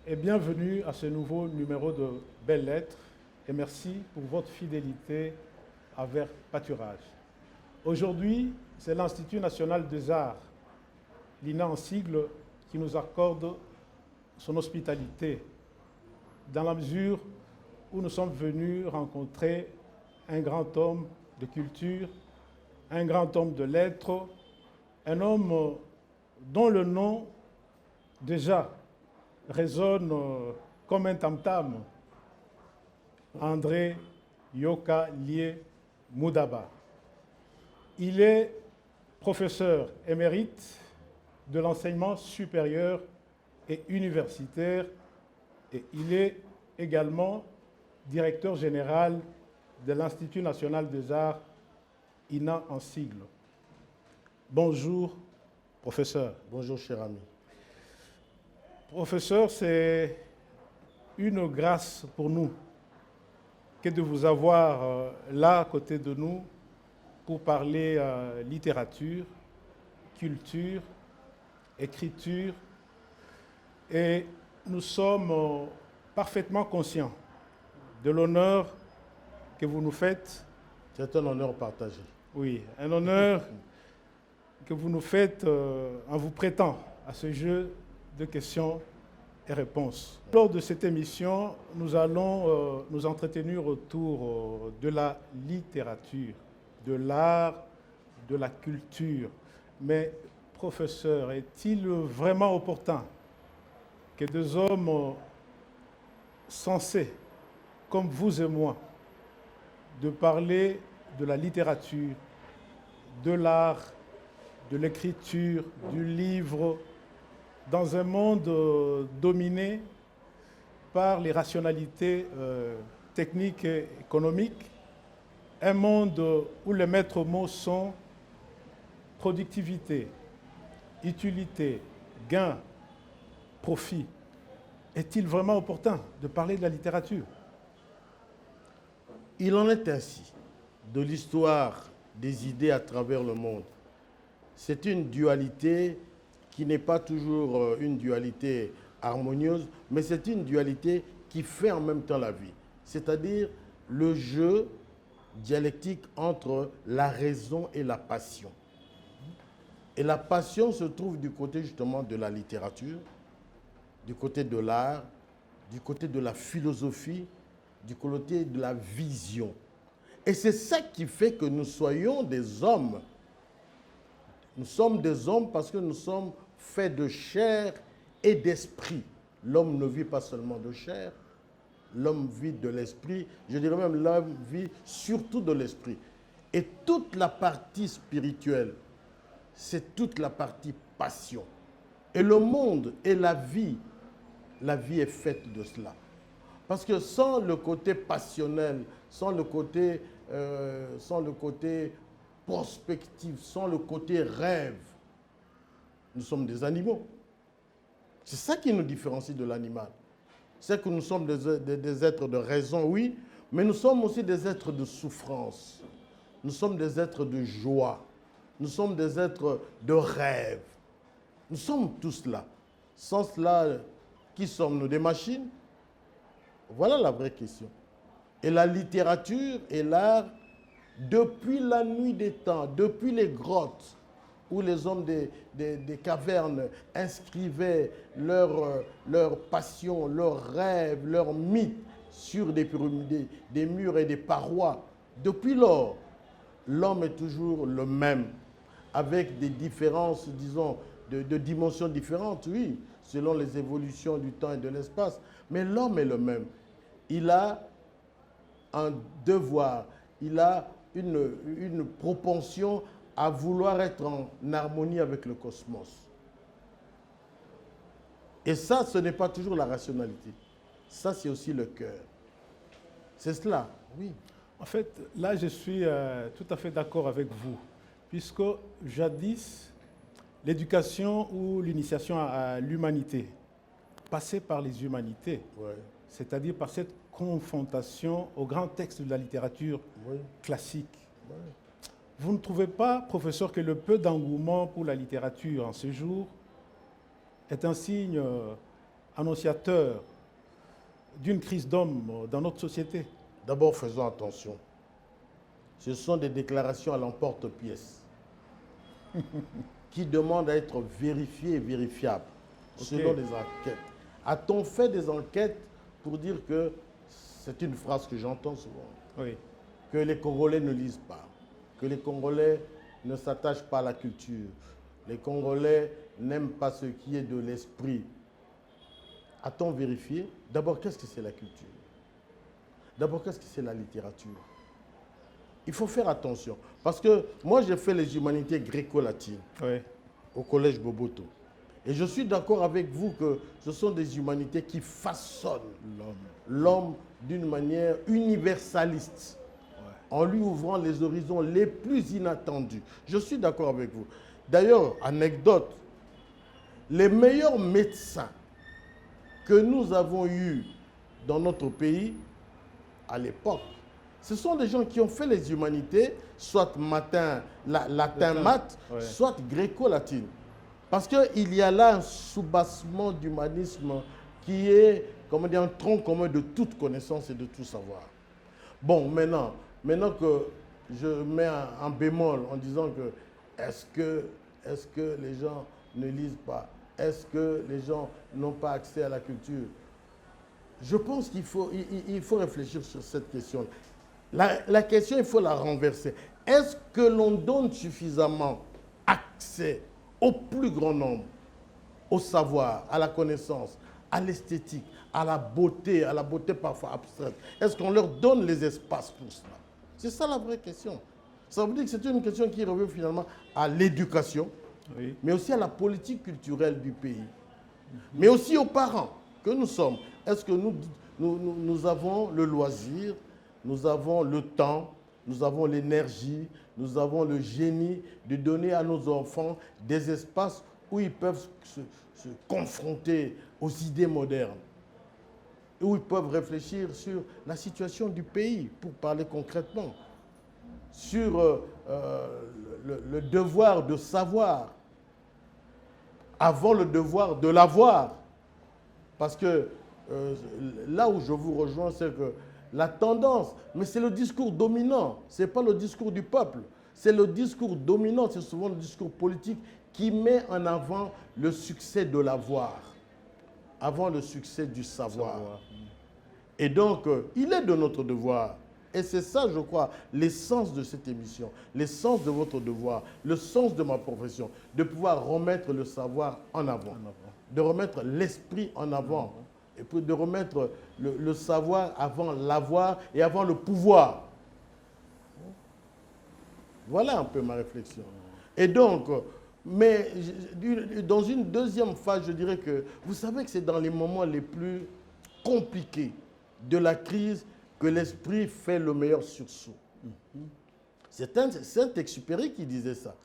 et bienvenue à ce nouveau numéro de Belles Lettres et merci pour votre fidélité envers Pâturage. Aujourd'hui, c'est l'Institut national des arts, l'INA en sigle, qui nous accorde son hospitalité dans la mesure où nous sommes venus rencontrer un grand homme de culture, un grand homme de lettres, un homme dont le nom déjà résonne comme un tam-tam, André Yoka Lié Moudaba. Il est professeur émérite de l'enseignement supérieur et universitaire et il est également directeur général de l'Institut national des arts, INA en sigle. Bonjour, professeur. Bonjour, cher ami. Professeur, c'est une grâce pour nous que de vous avoir là à côté de nous pour parler littérature, culture, écriture. Et nous sommes parfaitement conscients de l'honneur que vous nous faites. C'est un honneur partagé. Oui, un honneur que vous nous faites en vous prêtant à ce jeu de questions et réponses. Lors de cette émission, nous allons nous entretenir autour de la littérature, de l'art, de la culture. Mais, professeur, est-il vraiment opportun que deux hommes sensés, comme vous et moi, de parler de la littérature, de l'art, de l'écriture, du livre, dans un monde dominé par les rationalités techniques et économiques, un monde où les maîtres mots sont productivité, utilité, gain, profit. Est-il vraiment opportun de parler de la littérature? Il en est ainsi de l'histoire des idées à travers le monde. C'est une dualité qui n'est pas toujours une dualité harmonieuse, mais c'est une dualité qui fait en même temps la vie. C'est-à-dire le jeu dialectique entre la raison et la passion. Et la passion se trouve du côté justement de la littérature, du côté de l'art, du côté de la philosophie, du côté de la vision. Et c'est ça qui fait que nous soyons des hommes. Nous sommes des hommes parce que nous sommes faits de chair et d'esprit. L'homme ne vit pas seulement de chair, l'homme vit de l'esprit. Je dirais même l'homme vit surtout de l'esprit. Et toute la partie spirituelle, c'est toute la partie passion. Et le monde et la vie est faite de cela. Parce que sans le côté passionnel, sans le côté prospectif, sans le côté rêve, nous sommes des animaux. C'est ça qui nous différencie de l'animal. C'est que nous sommes des êtres de raison, oui, mais nous sommes aussi des êtres de souffrance. Nous sommes des êtres de joie. Nous sommes des êtres de rêve. Nous sommes tous là. Sans cela, qui sommes-nous? Des machines? Voilà la vraie question. Et la littérature et l'art, depuis la nuit des temps, depuis les grottes, où les hommes des cavernes inscrivaient leurs passions, leurs rêves, leurs mythes sur des murs et des parois, depuis lors, l'homme est toujours le même, avec des différences, disons, de dimensions différentes, oui, selon les évolutions du temps et de l'espace. Mais l'homme est le même. Il a un devoir, il a une propension à vouloir être en harmonie avec le cosmos. Et ça, ce n'est pas toujours la rationalité. Ça, c'est aussi le cœur. C'est cela, oui. En fait, là, je suis tout à fait d'accord avec vous, puisque jadis, l'éducation ou l'initiation à l'humanité passait par les humanités, Ouais. c'est-à-dire par cette confrontation aux grands textes de la littérature classique. Ouais. Vous ne trouvez pas, professeur, que le peu d'engouement pour la littérature en ce jour est un signe annonciateur d'une crise d'hommes dans notre société? D'abord, faisons attention. Ce sont des déclarations à l'emporte-pièce qui demandent à être vérifiées et vérifiables selon des enquêtes. A-t-on fait des enquêtes pour dire que, c'est une phrase que j'entends souvent, Oui. que les Congolais ne lisent pas, que les Congolais ne s'attachent pas à la culture, les Congolais n'aiment pas ce qui est de l'esprit. A-t-on vérifié? D'abord, qu'est-ce que c'est la culture? D'abord, qu'est-ce que c'est la littérature? Il faut faire attention. Parce que moi, j'ai fait les humanités gréco-latines au collège Boboto. Et je suis d'accord avec vous que ce sont des humanités qui façonnent l'homme d'une manière universaliste, en lui ouvrant les horizons les plus inattendus. Je suis d'accord avec vous. D'ailleurs, anecdote, les meilleurs médecins que nous avons eus dans notre pays, à l'époque, ce sont des gens qui ont fait les humanités, soit latin maths, soit gréco-latine. Parce qu'il y a là un soubassement d'humanisme qui est, comment dire, un tronc commun de toute connaissance et de tout savoir. Bon, maintenant que je mets un bémol en disant que est-ce que les gens ne lisent pas? Est-ce que les gens n'ont pas accès à la culture? Je pense qu'il faut réfléchir sur cette question. La question, il faut la renverser. Est-ce que l'on donne suffisamment accès au plus grand nombre, au savoir, à la connaissance, à l'esthétique, à la beauté parfois abstraite? Est-ce qu'on leur donne les espaces pour cela? C'est ça la vraie question. Ça veut dire que c'est une question qui revient finalement à l'éducation, mais aussi à la politique culturelle du pays, mais aussi aux parents que nous sommes. Est-ce que nous avons le loisir, nous avons le temps, nous avons l'énergie, nous avons le génie de donner à nos enfants des espaces où ils peuvent se confronter aux idées modernes, où ils peuvent réfléchir sur la situation du pays, pour parler concrètement, sur le devoir de savoir, avant le devoir de l'avoir. Parce que là où je vous rejoins, c'est que la tendance, mais c'est le discours dominant, ce n'est pas le discours du peuple, c'est le discours dominant, c'est souvent le discours politique qui met en avant le succès de l'avoir, avant le succès du savoir. Et donc, il est de notre devoir, et c'est ça, je crois, l'essence de cette émission, l'essence de votre devoir, le sens de ma profession, de pouvoir remettre le savoir en avant, de remettre l'esprit en avant. Et puis de remettre le savoir avant l'avoir et avant le pouvoir. Voilà un peu ma réflexion. Et donc, mais dans une deuxième phase, je dirais que vous savez que c'est dans les moments les plus compliqués de la crise que l'esprit fait le meilleur sursaut. C'est Saint-Exupéry qui disait ça.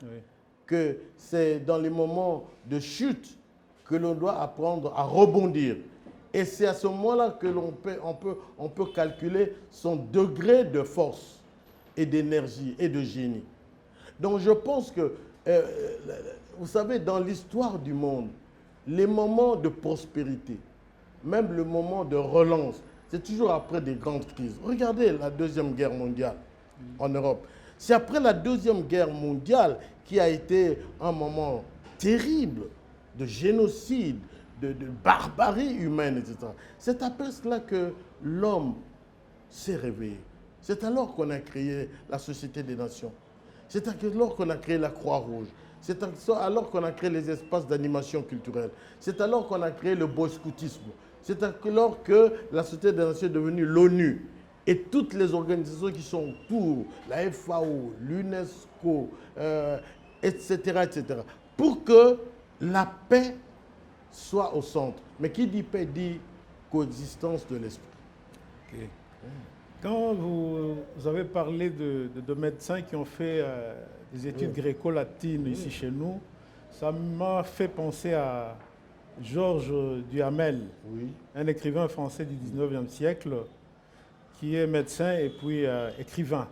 Que c'est dans les moments de chute que l'on doit apprendre à rebondir. Et c'est à ce moment-là que on peut calculer son degré de force et d'énergie et de génie. Donc je pense que, vous savez, dans l'histoire du monde, les moments de prospérité, même le moment de relance, c'est toujours après des grandes crises. Regardez la Deuxième Guerre mondiale en Europe. C'est après la Deuxième Guerre mondiale qui a été un moment terrible de génocide, de barbarie humaine, etc. C'est après cela que l'homme s'est réveillé. C'est alors qu'on a créé la Société des Nations. C'est alors qu'on a créé la Croix-Rouge. C'est alors qu'on a créé les espaces d'animation culturelle. C'est alors qu'on a créé le boy-scoutisme. C'est alors que la Société des Nations est devenue l'ONU. Et toutes les organisations qui sont autour, la FAO, l'UNESCO, etc., etc., pour que la paix soit au centre. Mais qui dit paix dit coexistence de l'esprit. Okay. Quand vous avez parlé de médecins qui ont fait des études gréco-latines ici chez nous, ça m'a fait penser à Georges Duhamel, un écrivain français du 19e siècle, qui est médecin et puis écrivain.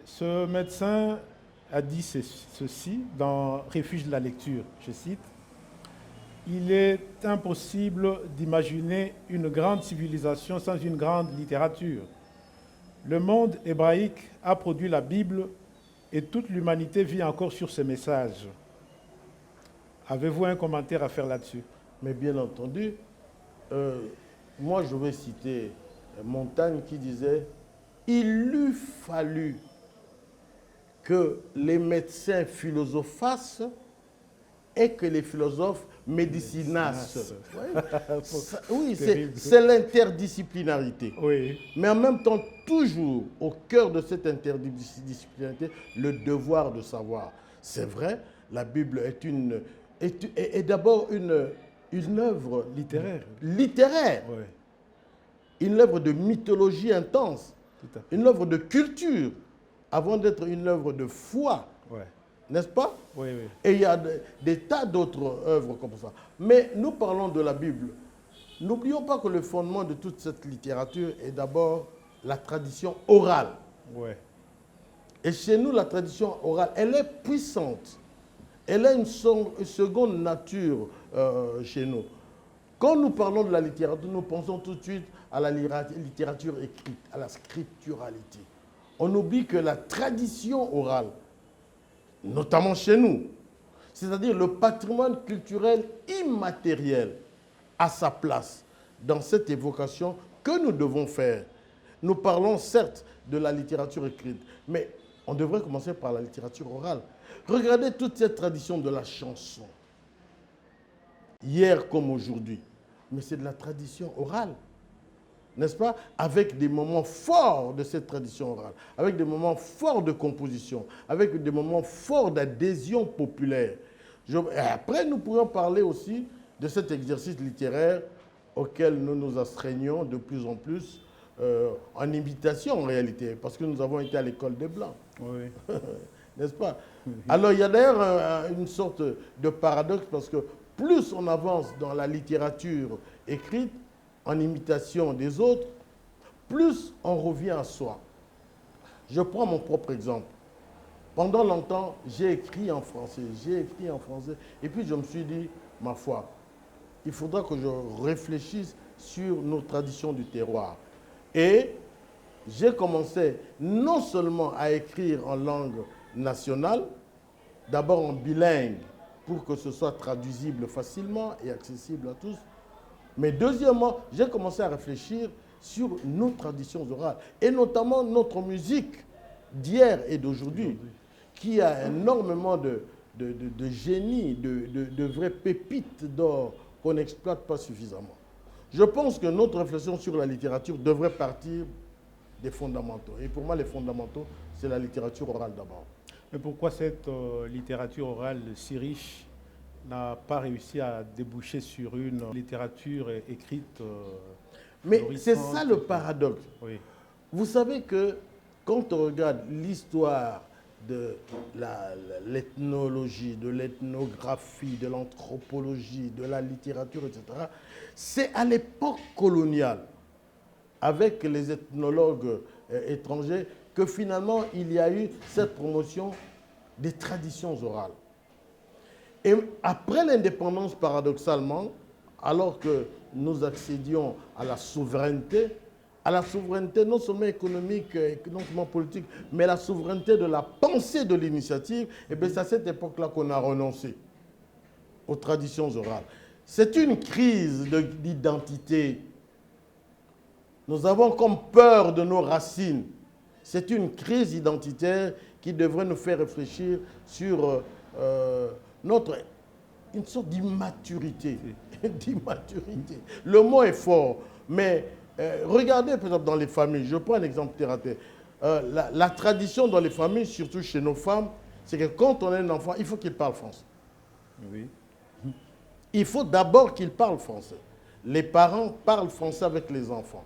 Ce médecin a dit ceci dans Refuge de la lecture, je cite: il est impossible d'imaginer une grande civilisation sans une grande littérature. Le monde hébraïque a produit la Bible et toute l'humanité vit encore sur ces messages. Avez-vous un commentaire à faire là-dessus? Mais bien entendu, moi je vais citer Montaigne qui disait « Il eût fallu que les médecins philosophassent et que les philosophes médicinassent. » Oui, c'est l'interdisciplinarité. Oui. Mais en même temps, toujours au cœur de cette interdisciplinarité, le devoir de savoir. C'est vrai, la Bible est d'abord une œuvre Littéraire. Oui. Une œuvre de mythologie intense, une œuvre de culture, avant d'être une œuvre de foi. Ouais. N'est-ce pas? Oui, oui. Et il y a des tas d'autres œuvres comme ça. Mais nous parlons de la Bible. N'oublions pas que le fondement de toute cette littérature est d'abord la tradition orale. Ouais. Et chez nous, la tradition orale, elle est puissante. Elle a une seconde nature chez nous. Quand nous parlons de la littérature, nous pensons tout de suite à la littérature écrite, à la scripturalité. On oublie que la tradition orale, notamment chez nous, c'est-à-dire le patrimoine culturel immatériel, a sa place dans cette évocation que nous devons faire. Nous parlons certes de la littérature écrite, mais on devrait commencer par la littérature orale. Regardez toute cette tradition de la chanson, hier comme aujourd'hui, mais c'est de la tradition orale, n'est-ce pas? Avec des moments forts de cette tradition orale, avec des moments forts de composition, avec des moments forts d'adhésion populaire. Et après, nous pourrions parler aussi de cet exercice littéraire auquel nous nous astreignons de plus en plus en imitation en réalité, parce que nous avons été à l'école des Blancs. Oui. N'est-ce pas? Alors, il y a d'ailleurs une sorte de paradoxe, parce que plus on avance dans la littérature écrite, en imitation des autres, plus on revient à soi. Je prends mon propre exemple. Pendant longtemps, j'ai écrit en français, et puis je me suis dit, ma foi, il faudra que je réfléchisse sur nos traditions du terroir. Et j'ai commencé non seulement à écrire en langue nationale, d'abord en bilingue, pour que ce soit traduisible facilement et accessible à tous. Mais deuxièmement, j'ai commencé à réfléchir sur nos traditions orales, et notamment notre musique d'hier et d'aujourd'hui, qui a énormément de génie, de vraies pépites d'or qu'on n'exploite pas suffisamment. Je pense que notre réflexion sur la littérature devrait partir des fondamentaux. Et pour moi, les fondamentaux, c'est la littérature orale d'abord. Mais pourquoi cette littérature orale si riche n'a pas réussi à déboucher sur une littérature écrite Mais c'est ça le paradoxe. Oui. Vous savez que quand on regarde l'histoire de l'ethnologie, de l'ethnographie, de l'anthropologie, de la littérature, etc., c'est à l'époque coloniale, avec les ethnologues étrangers, que finalement il y a eu cette promotion des traditions orales. Et après l'indépendance, paradoxalement, alors que nous accédions à la souveraineté non seulement économique, non seulement politique, mais la souveraineté de la pensée de l'initiative, et bien c'est à cette époque-là qu'on a renoncé aux traditions orales. C'est une crise d'identité. Nous avons comme peur de nos racines. C'est une crise identitaire qui devrait nous faire réfléchir sur une sorte d'immaturité. D'immaturité. Le mot est fort, mais regardez par exemple dans les familles, je prends un exemple terre à terre. La tradition dans les familles, surtout chez nos femmes, c'est que quand on a un enfant, il faut qu'il parle français. Oui. Il faut d'abord qu'il parle français. Les parents parlent français avec les enfants.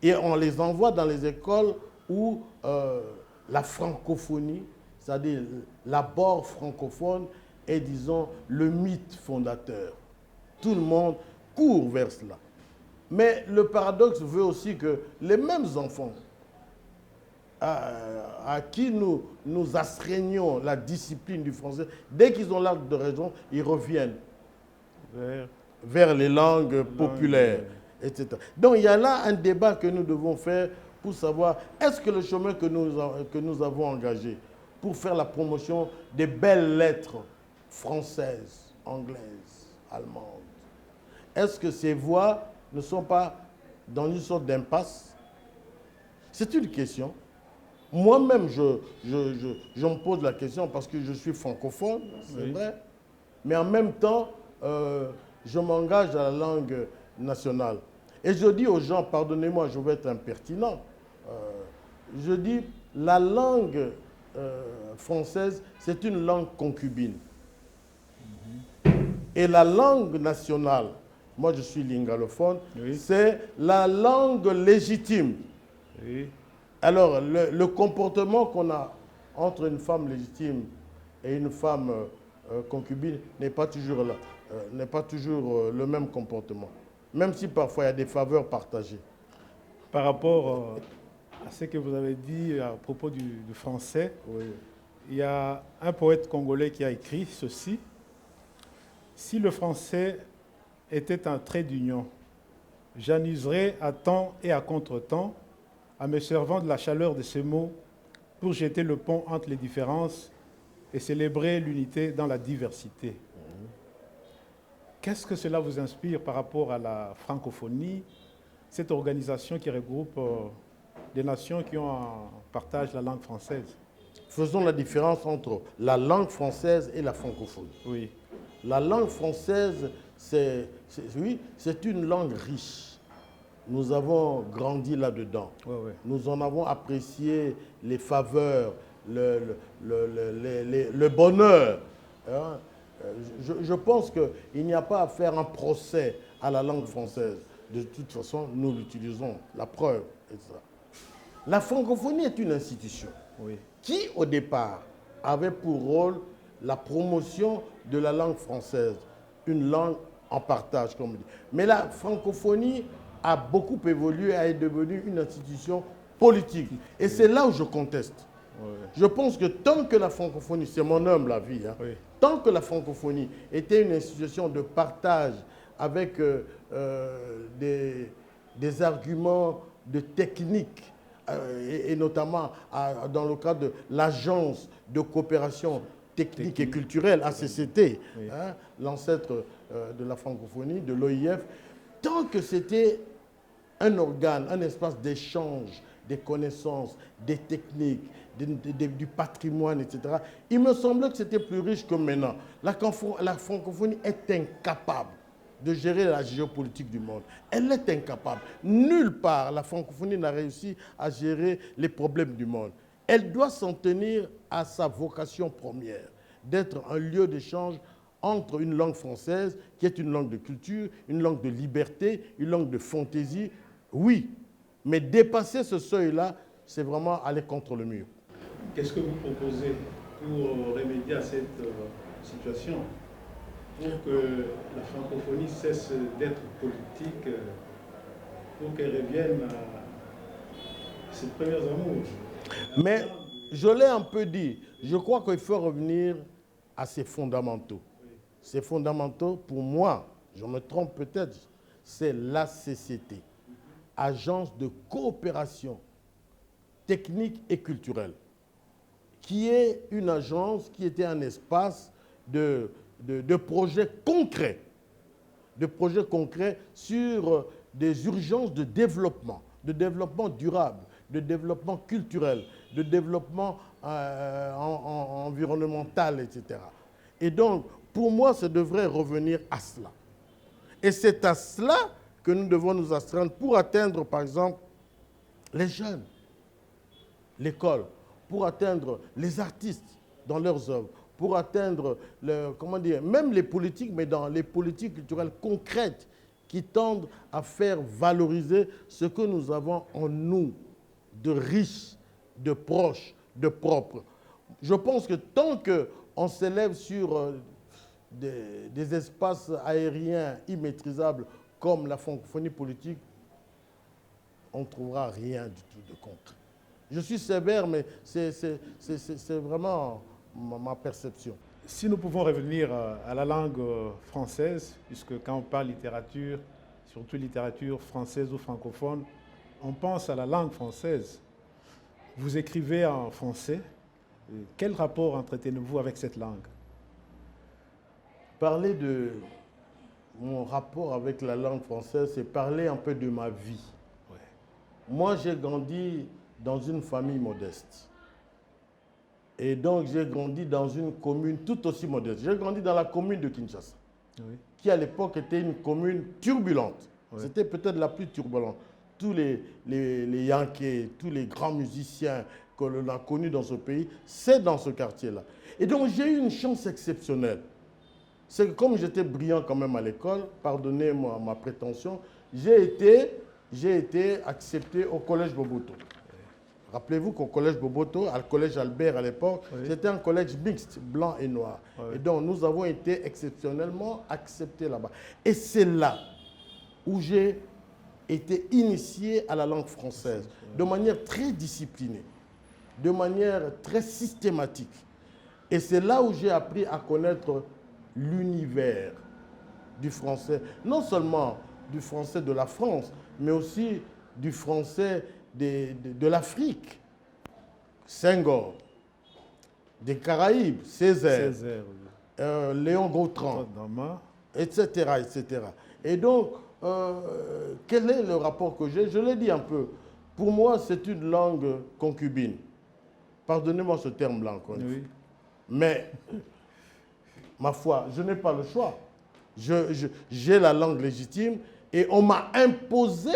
Et on les envoie dans les écoles où la francophonie, c'est-à-dire l'abord francophone, est, disons, le mythe fondateur. Tout le monde court vers cela. Mais le paradoxe veut aussi que les mêmes enfants à qui nous astreignons la discipline du français, dès qu'ils ont l'âge de raison, ils reviennent vers les langues populaires, etc. Donc il y a là un débat que nous devons faire pour savoir est-ce que le chemin que nous avons engagé pour faire la promotion des belles lettres françaises, anglaises, allemandes, est-ce que ces voies ne sont pas dans une sorte d'impasse? C'est une question. Moi-même, je me pose la question parce que je suis francophone, c'est vrai, mais en même temps, je m'engage à la langue nationale. Et je dis aux gens, pardonnez-moi, je vais être impertinent, je dis la langue française, c'est une langue concubine. Et la langue nationale, moi je suis lingalophone, c'est la langue légitime. Oui. Alors, le comportement qu'on a entre une femme légitime et une femme concubine n'est pas toujours le même comportement, même si parfois il y a des faveurs partagées. Par rapport à ce que vous avez dit à propos du français, il y a un poète congolais qui a écrit ceci: « Si le français était un trait d'union, j'en userais à temps et à contre-temps, en me servant de la chaleur de ces mots pour jeter le pont entre les différences et célébrer l'unité dans la diversité. » Qu'est-ce que cela vous inspire par rapport à la francophonie, cette organisation qui regroupe des nations qui ont en partage la langue française? Faisons la différence entre la langue française et la francophonie. Oui. La langue française, c'est une langue riche. Nous avons grandi là-dedans. Nous en avons apprécié les faveurs, le bonheur. Hein? Je pense qu'il n'y a pas à faire un procès à la langue française. De toute façon, nous l'utilisons, la preuve, etc. La francophonie est une institution qui, au départ, avait pour rôle la promotion de la langue française, une langue en partage, comme on dit. Mais la francophonie a beaucoup évolué, est devenue une institution politique. Et c'est là où je conteste. Je pense que tant que la francophonie, c'est mon humble avis, tant que la francophonie était une institution de partage avec des arguments de technique, et notamment dans le cadre de l'Agence de coopération technique et culturelle, ACCT, hein, l'ancêtre de la francophonie, de l'OIF, tant que c'était un organe, un espace d'échange des connaissances, des techniques, du patrimoine, etc., il me semblait que c'était plus riche que maintenant. La francophonie est incapable de gérer la géopolitique du monde. Elle est incapable. Nulle part, la francophonie n'a réussi à gérer les problèmes du monde. Elle doit s'en tenir à sa vocation première, d'être un lieu d'échange entre une langue française, qui est une langue de culture, une langue de liberté, une langue de fantaisie. Oui, mais dépasser ce seuil-là, c'est vraiment aller contre le mur. Qu'est-ce que vous proposez pour remédier à cette situation, pour que la francophonie cesse d'être politique, pour qu'elle revienne à ses premiers amours? Mais je l'ai un peu dit, je crois qu'il faut revenir à ses fondamentaux. Ces fondamentaux, pour moi, je me trompe peut-être, c'est l'ACCT, Agence de coopération technique et culturelle, qui est une agence qui était un espace de projets concrets sur des urgences de développement durable, de développement culturel, de développement environnemental, etc. Et donc, pour moi, ça devrait revenir à cela. Et c'est à cela que nous devons nous astreindre pour atteindre, par exemple, les jeunes, l'école, pour atteindre les artistes dans leurs œuvres, pour atteindre, même les politiques, mais dans les politiques culturelles concrètes qui tendent à faire valoriser ce que nous avons en nous, de riche, de proche, de propre. Je pense que tant qu'on s'élève sur des espaces aériens immaîtrisables comme la francophonie politique, on ne trouvera rien du tout de concret. Je suis sévère, mais c'est vraiment ma perception. Si nous pouvons revenir à la langue française, puisque quand on parle littérature, surtout littérature française ou francophone, on pense à la langue française. Vous écrivez en français. Quel rapport entretenez-vous avec cette langue? Parler de mon rapport avec la langue française, c'est parler un peu de ma vie. Ouais. Moi, j'ai grandi dans une famille modeste. Et donc, j'ai grandi dans une commune tout aussi modeste. J'ai grandi dans la commune de Kinshasa, Oui. qui à l'époque était une commune turbulente. Ouais. C'était peut-être la plus turbulente. Tous les Yankees, tous les grands musiciens que l'on a connus dans ce pays, c'est dans ce quartier-là. Et donc, j'ai eu une chance exceptionnelle. C'est que comme j'étais brillant quand même à l'école, pardonnez-moi ma prétention, j'ai été accepté au collège Boboto. Rappelez-vous qu'au collège Boboto, au collège Albert à l'époque, oui, c'était un collège mixte, blanc et noir. Oui. Et donc, nous avons été exceptionnellement acceptés là-bas. Et c'est là où j'ai été initié à la langue française, de manière très disciplinée, de manière très systématique. Et c'est là où j'ai appris à connaître l'univers du français, non seulement du français de la France, mais aussi du français de l'Afrique. Senghor, des Caraïbes, Césaire, oui. Léon Gautran, Dama. etc., etc. Et donc, quel est le rapport que j'ai? Je l'ai dit un peu. Pour moi, c'est une langue concubine. Pardonnez-moi ce terme-là encore une fois. Oui. Mais, ma foi, je n'ai pas le choix. J'ai la langue légitime et on m'a imposé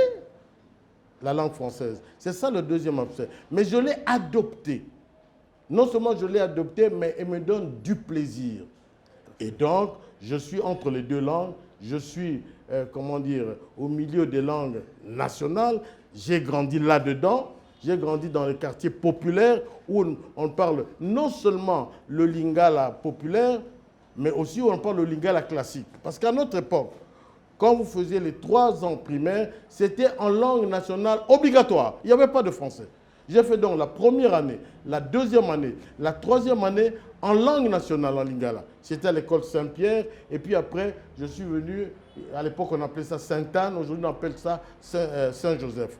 la langue française. C'est ça le deuxième aspect. Mais je l'ai adoptée. Non seulement je l'ai adoptée, mais elle me donne du plaisir. Et donc, je suis entre les deux langues. Je suis, comment dire, au milieu des langues nationales. J'ai grandi là-dedans. J'ai grandi dans les quartiers populaires où on parle non seulement le lingala populaire, mais aussi où on parle le lingala classique. Parce qu'à notre époque, quand vous faisiez les 3 ans primaires, c'était en langue nationale obligatoire. Il n'y avait pas de français. J'ai fait donc la première année, la deuxième année, la troisième année en langue nationale en lingala. C'était à l'école Saint-Pierre. Et puis après, je suis venu, à l'époque on appelait ça Sainte-Anne, aujourd'hui on appelle ça Saint-Joseph.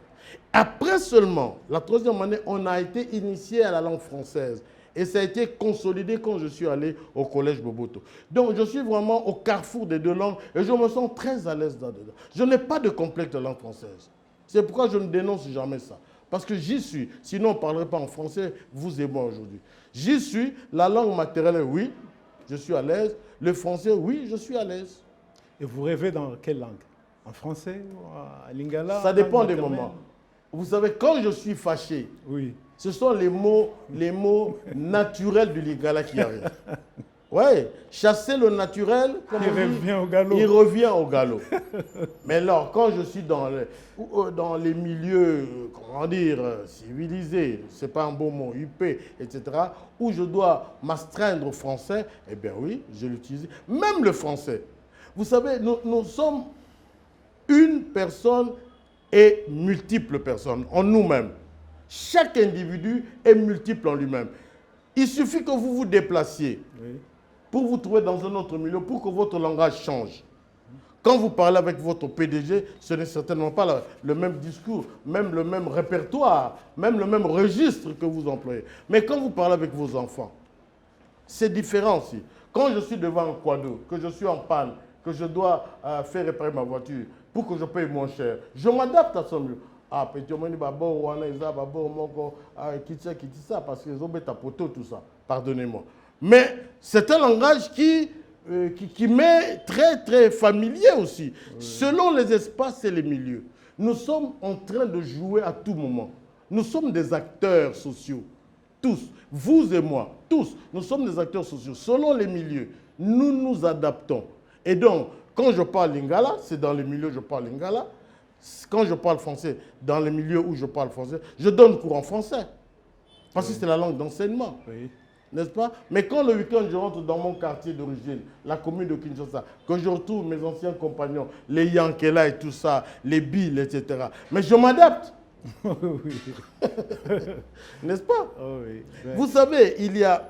Après seulement, la troisième année, on a été initié à la langue française. Et ça a été consolidé quand je suis allé au collège Boboto. Donc, je suis vraiment au carrefour des deux langues et je me sens très à l'aise là-dedans. Je n'ai pas de complexe de langue française. C'est pourquoi je ne dénonce jamais ça. Parce que j'y suis. Sinon, on ne parlerait pas en français, vous et moi aujourd'hui. J'y suis. La langue maternelle, oui, je suis à l'aise. Le français, oui, je suis à l'aise. Et vous rêvez dans quelle langue? En français ou en lingala? Ça dépend des moments. Vous savez, quand je suis fâché, oui, ce sont les mots naturels du lingala qui arrivent. Oui, chasser le naturel, comme il revient au galop. Il revient au galop. Mais alors, quand je suis dans les milieux, comment dire, civilisés, ce n'est pas un beau mot, UP, etc., où je dois m'astreindre au français, eh bien oui, je l'utilise. Même le français. Vous savez, nous sommes une personne et multiples personnes en nous-mêmes. Chaque individu est multiple en lui-même. Il suffit que vous vous déplaciez pour vous trouver dans un autre milieu, pour que votre langage change. Quand vous parlez avec votre PDG, ce n'est certainement pas le même discours, même le même répertoire, même le même registre que vous employez. Mais quand vous parlez avec vos enfants, c'est différent aussi. Quand je suis devant un quado, que je suis en panne, que je dois faire réparer ma voiture pour que je paye moins cher, je m'adapte à son milieu. Ah, petit homme, ça, parce qu'ils ont mis ta poteau, tout ça. Pardonnez-moi. Mais c'est un langage qui m'est très, très familier aussi, selon les espaces et les milieux. Nous sommes en train de jouer à tout moment. Nous sommes des acteurs sociaux, tous, vous et moi, tous. Nous sommes des acteurs sociaux. Selon les milieux, nous nous adaptons. Et donc, quand je parle lingala, c'est dans les milieux où je parle lingala. Quand je parle français, dans les milieux où je parle français, je donne cours en français. Parce que c'est la langue d'enseignement. Oui. N'est-ce pas? Mais quand le week-end, je rentre dans mon quartier d'origine, la commune de Kinshasa, que je retrouve mes anciens compagnons, les Yankela et tout ça, les Billes, etc. Mais je m'adapte. Oui. N'est-ce pas? Oh oui. Vous savez, il y a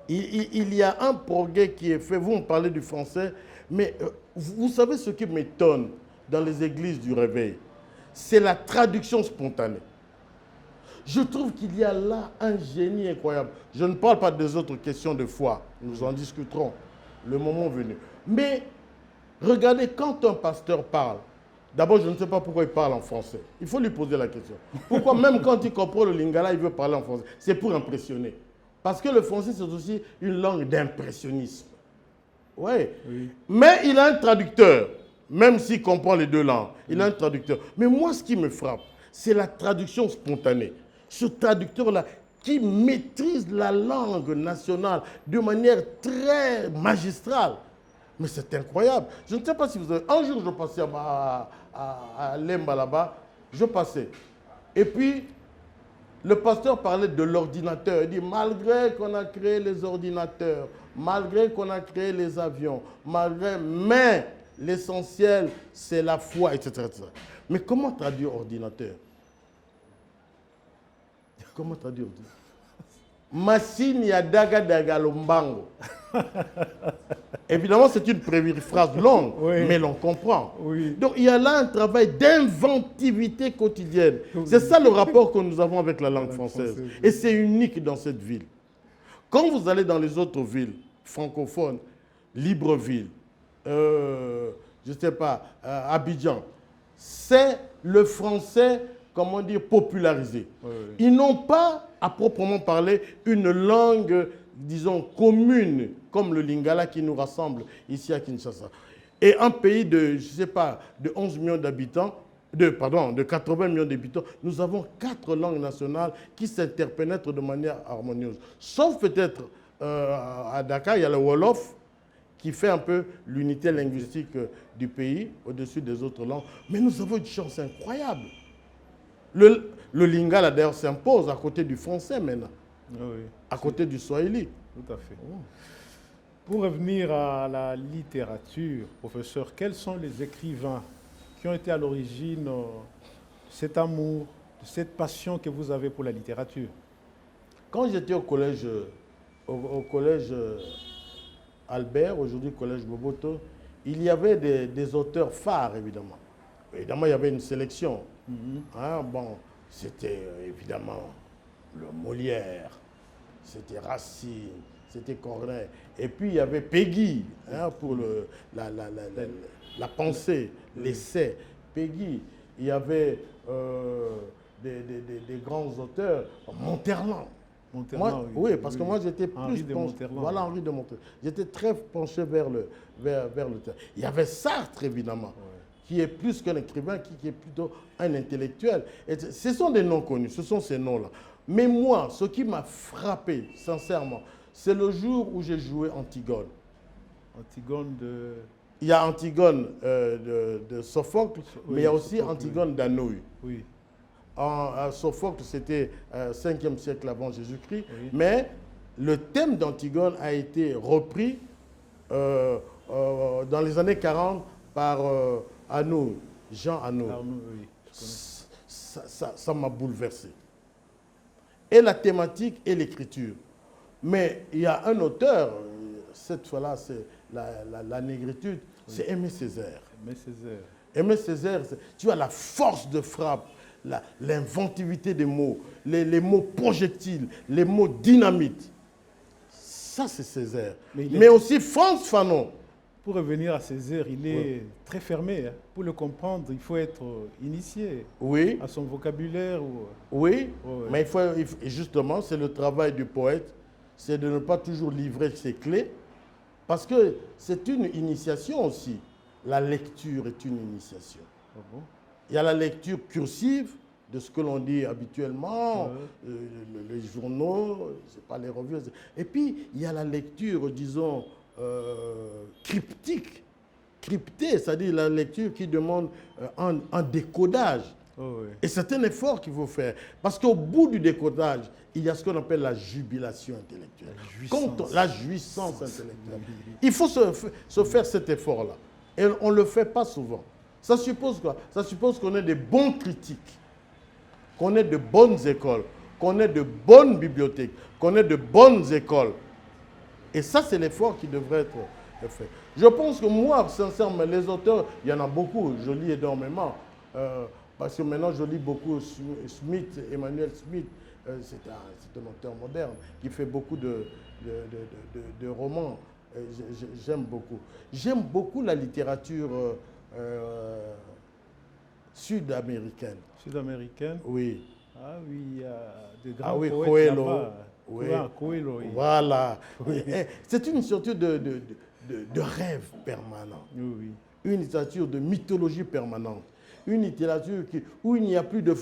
Il y a un progrès qui est fait. Vous me parlez du français, mais vous savez ce qui m'étonne dans les églises du réveil, c'est la traduction spontanée. Je trouve qu'il y a là un génie incroyable. Je ne parle pas des autres questions de foi. Nous en discuterons le moment venu. Mais regardez, quand un pasteur parle, d'abord, je ne sais pas pourquoi il parle en français. Il faut lui poser la question. Pourquoi même quand il comprend le lingala, il veut parler en français? C'est pour impressionner. Parce que le français, c'est aussi une langue d'impressionnisme. Ouais. Oui. Mais il a un traducteur, même s'il comprend les deux langues. Il a un traducteur. Mais moi, ce qui me frappe, c'est la traduction spontanée. Ce traducteur-là qui maîtrise la langue nationale de manière très magistrale. Mais c'est incroyable. Je ne sais pas si vous avez... Un jour, je passais à Lemba là-bas, je passais. Et puis, le pasteur parlait de l'ordinateur. Il dit, malgré qu'on a créé les ordinateurs, malgré qu'on a créé les avions, mais l'essentiel, c'est la foi, etc., etc. Mais comment traduire ordinateur? Comment traduire ordinateur? Machine ya daga daga lombango. Évidemment, c'est une phrase longue, oui, mais l'on comprend. Oui. Donc, il y a là un travail d'inventivité quotidienne. Oui. C'est ça le rapport que nous avons avec la langue française. Et c'est unique dans cette ville. Quand vous allez dans les autres villes francophones, Libreville, je ne sais pas, Abidjan, c'est le français, comment dire, popularisé. Oui, oui. Ils n'ont pas, à proprement parler, une langue, disons, commune, comme le lingala qui nous rassemble ici à Kinshasa. Et un pays de, je ne sais pas, de 11 millions d'habitants, de 80 millions d'habitants, nous avons 4 langues nationales qui s'interpénètrent de manière harmonieuse. Sauf peut-être à Dakar, il y a le Wolof, qui fait un peu l'unité linguistique du pays, au-dessus des autres langues. Mais nous avons une chance incroyable. Le lingala, d'ailleurs, s'impose à côté du français maintenant, oui, à côté du swahili. Tout à fait. Oh. Pour revenir à la littérature, professeur, quels sont les écrivains qui ont été à l'origine de cet amour, de cette passion que vous avez pour la littérature? Quand j'étais au collège Albert, aujourd'hui collège Boboto, il y avait des auteurs phares, évidemment. Évidemment, il y avait une sélection. Bon, c'était évidemment le Molière, c'était Racine, c'était Corneille. Et puis, il y avait Peggy, pour la pensée, l'essai. Peggy, il y avait des grands auteurs, Monterland. Moi, oui, parce que moi, j'étais plus penché. Voilà, Henri de Monterland. J'étais très penché vers le terre. Il y avait Sartre, évidemment. Ouais. Qui est plus qu'un écrivain, qui est plutôt un intellectuel. Et ce sont des noms connus, ce sont ces noms-là. Mais moi, ce qui m'a frappé, sincèrement, c'est le jour où j'ai joué Antigone. Antigone de... Il y a Antigone de Sophocle, oui, mais il y a aussi Sophocle, Antigone d'Anoï. Oui. Sophocle, c'était 5e siècle avant Jésus-Christ, oui, mais le thème d'Antigone a été repris dans les années 40 par... Anou, Jean Anou, oui, ça m'a bouleversé. Et la thématique et l'écriture. Mais il y a un auteur, cette fois-là, c'est la négritude, oui, c'est Aimé Césaire. Aimé Césaire, tu as la force de frappe, l'inventivité des mots, les mots projectiles, les mots dynamite. Ça, c'est Césaire. Mais aussi Frantz Fanon. Pour revenir à Césaire, il est très fermé. Pour le comprendre, il faut être initié à son vocabulaire. Oui, mais justement, c'est le travail du poète, c'est de ne pas toujours livrer ses clés, parce que c'est une initiation aussi. La lecture est une initiation. Il y a la lecture cursive, de ce que l'on dit habituellement, les journaux, c'est pas les revues. Et puis, il y a la lecture, disons, cryptée, c'est-à-dire la lecture qui demande un décodage. Et c'est un effort qu'il faut faire. Parce qu'au bout du décodage, il y a ce qu'on appelle la jubilation intellectuelle. La jouissance intellectuelle. Il faut se faire cet effort-là. Et on ne le fait pas souvent. Ça suppose quoi? Ça suppose qu'on ait des bons critiques, qu'on ait de bonnes écoles, qu'on ait de bonnes bibliothèques, qu'on ait de bonnes écoles. Et ça, c'est l'effort qui devrait être fait. Je pense que moi, sincèrement, les auteurs, il y en a beaucoup, je lis énormément. Parce que maintenant, je lis beaucoup Smith, Emmanuel Smith. C'est un auteur moderne qui fait beaucoup de romans. J'aime beaucoup. J'aime beaucoup la littérature sud-américaine. Sud-américaine? Oui. Ah oui, il y a des grands oui, poètes Coelho. là-bas. Oui. Coelho, oui. Voilà. Oui. C'est une sorte de rêve permanent. Oui, oui. Une littérature de mythologie permanente. Une littérature où il n'y a plus de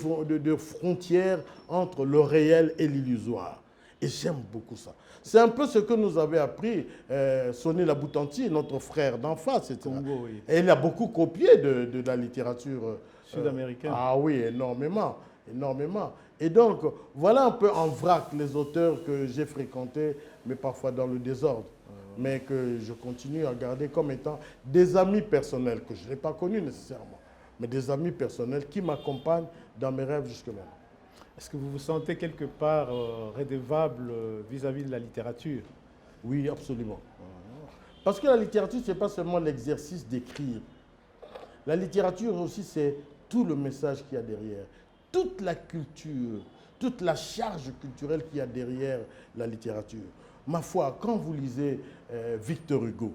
frontières entre le réel et l'illusoire. Et j'aime beaucoup ça. C'est un peu ce que nous avait appris Sonny Laboutanti, notre frère d'en face. Congo, oui. Et il a beaucoup copié de la littérature sud-américaine. Ah oui, énormément, énormément. Et donc, voilà un peu en vrac les auteurs que j'ai fréquentés, mais parfois dans le désordre. Mais que je continue à garder comme étant des amis personnels, que je n'ai pas connus nécessairement, mais des amis personnels qui m'accompagnent dans mes rêves jusque maintenant. Est-ce que vous vous sentez quelque part redevable vis-à-vis de la littérature? Oui, absolument. Parce que la littérature, ce n'est pas seulement l'exercice d'écrire. La littérature aussi, c'est tout le message qu'il y a derrière, toute la culture, toute la charge culturelle qu'il y a derrière la littérature. Ma foi, quand vous lisez Victor Hugo,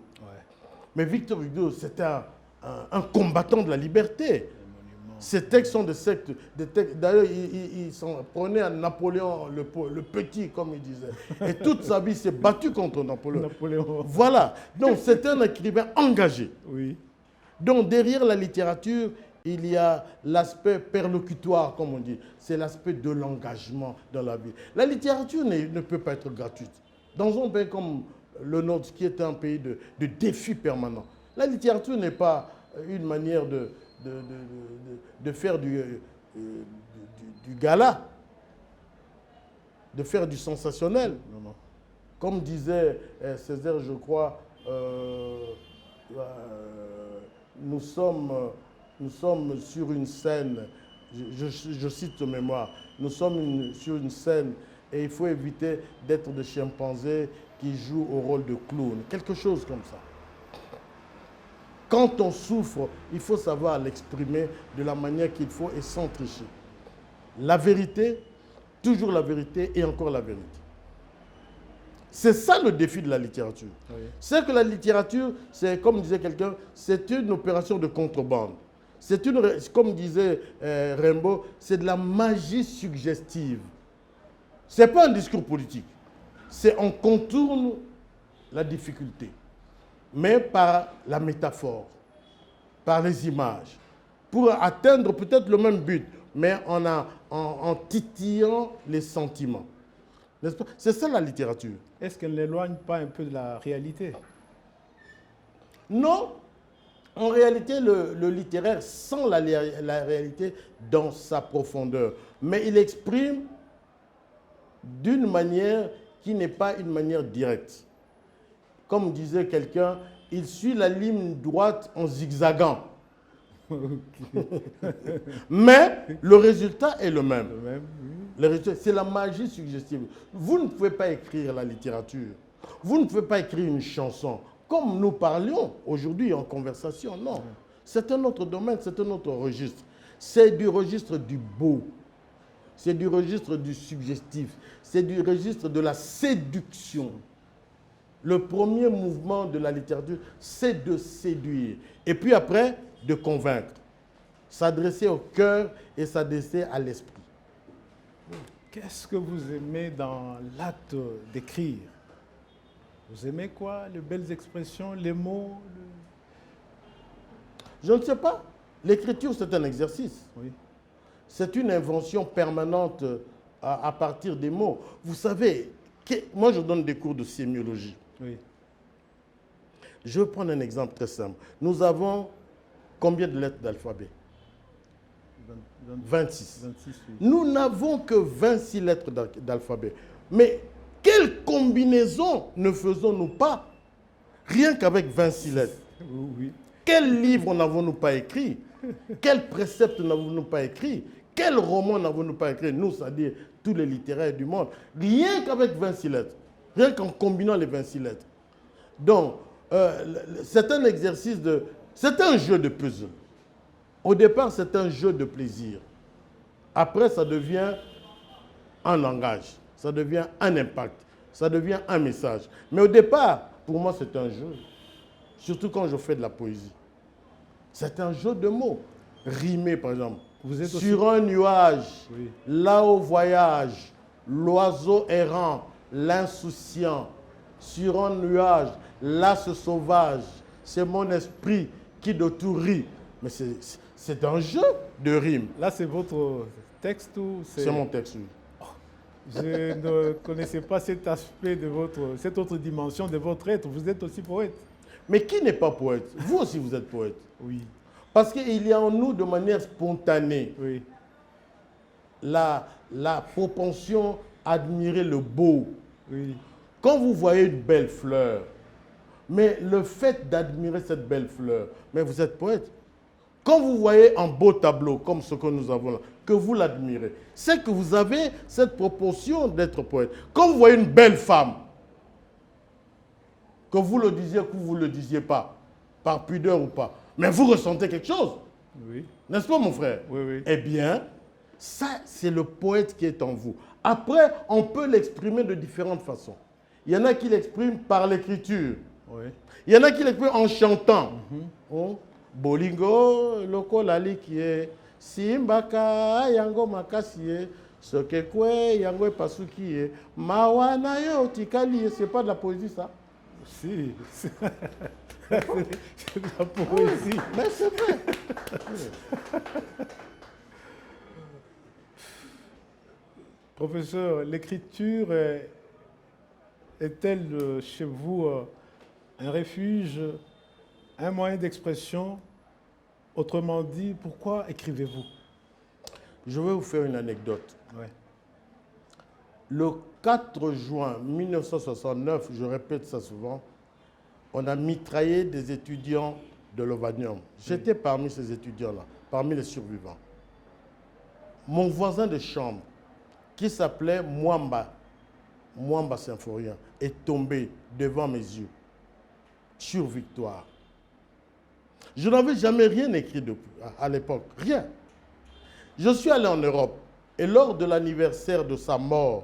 mais Victor Hugo, c'est un combattant de la liberté. Ces textes sont des textes. D'ailleurs, il s'en prenait à Napoléon le Petit, comme il disait. Et toute sa vie, il s'est battu contre Napoléon. Voilà. Donc, c'est un écrivain engagé. Oui. Donc, derrière la littérature, il y a l'aspect perlocutoire, comme on dit. C'est l'aspect de l'engagement dans la vie. La littérature ne peut pas être gratuite. Dans un pays comme le nôtre, qui est un pays de défis permanents, la littérature n'est pas une manière de faire du gala, de faire du sensationnel. Non, non. Comme disait Césaire, je crois, nous sommes sur une scène, je cite de mémoire, nous sommes sur une scène et il faut éviter d'être des chimpanzés qui jouent au rôle de clown, quelque chose comme ça. Quand on souffre, il faut savoir l'exprimer de la manière qu'il faut et sans tricher. La vérité, toujours la vérité et encore la vérité. C'est ça le défi de la littérature. Oui. C'est que la littérature, c'est comme disait quelqu'un, c'est une opération de contrebande. C'est une, comme disait Rimbaud, c'est de la magie suggestive. Ce n'est pas un discours politique. C'est on contourne la difficulté, mais par la métaphore, par les images, pour atteindre peut-être le même but, mais en titillant les sentiments. N'est-ce pas? C'est ça la littérature. Est-ce qu'elle n'éloigne pas un peu de la réalité? Non. En réalité, le littéraire sent la réalité dans sa profondeur, mais il exprime d'une manière qui n'est pas une manière directe. Comme disait quelqu'un, il suit la ligne droite en zigzagant. Mais le résultat est le même. C'est la magie suggestive. Vous ne pouvez pas écrire la littérature. Vous ne pouvez pas écrire une chanson. Comme nous parlions aujourd'hui en conversation, non. C'est un autre domaine, c'est un autre registre. C'est du registre du beau. C'est du registre du suggestif. C'est du registre de la séduction. Le premier mouvement de la littérature, c'est de séduire. Et puis après, de convaincre. S'adresser au cœur et s'adresser à l'esprit. Qu'est-ce que vous aimez dans l'acte d'écrire? Vous aimez quoi? Les belles expressions, les mots? Je ne sais pas. L'écriture, c'est un exercice. Oui. C'est une invention permanente à partir des mots. Vous savez, moi je donne des cours de sémiologie. Oui. Je vais prendre un exemple très simple. Nous avons combien de lettres d'alphabet? 26. 26, oui. Nous n'avons que 26 lettres d'alphabet. Mais quelle combinaison ne faisons-nous pas rien qu'avec 26 lettres? Oui. Quel livre n'avons-nous pas écrit? Quel précepte n'avons-nous pas écrit? Quel roman n'avons-nous pas écrit? Nous, c'est-à-dire tous les littéraires du monde. Rien qu'avec 26 lettres. Rien qu'en combinant les 26 lettres. Donc, c'est un exercice c'est un jeu de puzzle. Au départ, c'est un jeu de plaisir. Après, ça devient un langage. Ça devient un impact. Ça devient un message. Mais au départ, pour moi, c'est un jeu. Surtout quand je fais de la poésie. C'est un jeu de mots. Rimer, par exemple. Vous êtes Sur aussi... un nuage, Oui. là-haut voyage, l'oiseau errant, l'insouciant. Sur un nuage, là ce sauvage, c'est mon esprit qui de tout rit. Mais c'est un jeu de rimes. Là, c'est votre texte ou C'est mon texte, oui. Je ne connaissais pas cet aspect de cette autre dimension de votre être. Vous êtes aussi poète. Mais qui n'est pas poète? Vous aussi, vous êtes poète. Oui. Parce qu'il y a en nous, de manière spontanée, Oui. la propension à admirer le beau. Oui. Quand vous voyez une belle fleur, mais le fait d'admirer cette belle fleur, mais vous êtes poète. Quand vous voyez un beau tableau comme ce que nous avons là, que vous l'admirez, c'est que vous avez cette proportion d'être poète. Quand vous voyez une belle femme, que vous le disiez, que vous ne le disiez pas, par pudeur ou pas, mais vous ressentez quelque chose. Oui. N'est-ce pas, mon frère? Oui, oui. Eh bien, ça, c'est le poète qui est en vous. Après, on peut l'exprimer de différentes façons. Il y en a qui l'expriment par l'écriture. Oui. Il y en a qui l'expriment en chantant. Oh, Bolingo, loko lali qui est Simbaka, yango makasiye, sokekwe, yango pasukiye, mawana yo tikali, c'est pas de la poésie ça? Si. C'est de la poésie. Mais c'est vrai. Professeur, l'écriture est-elle chez vous un refuge, un moyen d'expression? Autrement dit, pourquoi écrivez-vous? Je vais vous faire une anecdote. Ouais. Le 4 juin 1969, je répète ça souvent, on a mitraillé des étudiants de l'Ovanium. J'étais parmi ces étudiants-là, parmi les survivants. Mon voisin de chambre, qui s'appelait Mwamba Symphorien, est tombé devant mes yeux, sur Victoire. Je n'avais jamais rien écrit à l'époque, rien. Je suis allé en Europe et lors de l'anniversaire de sa mort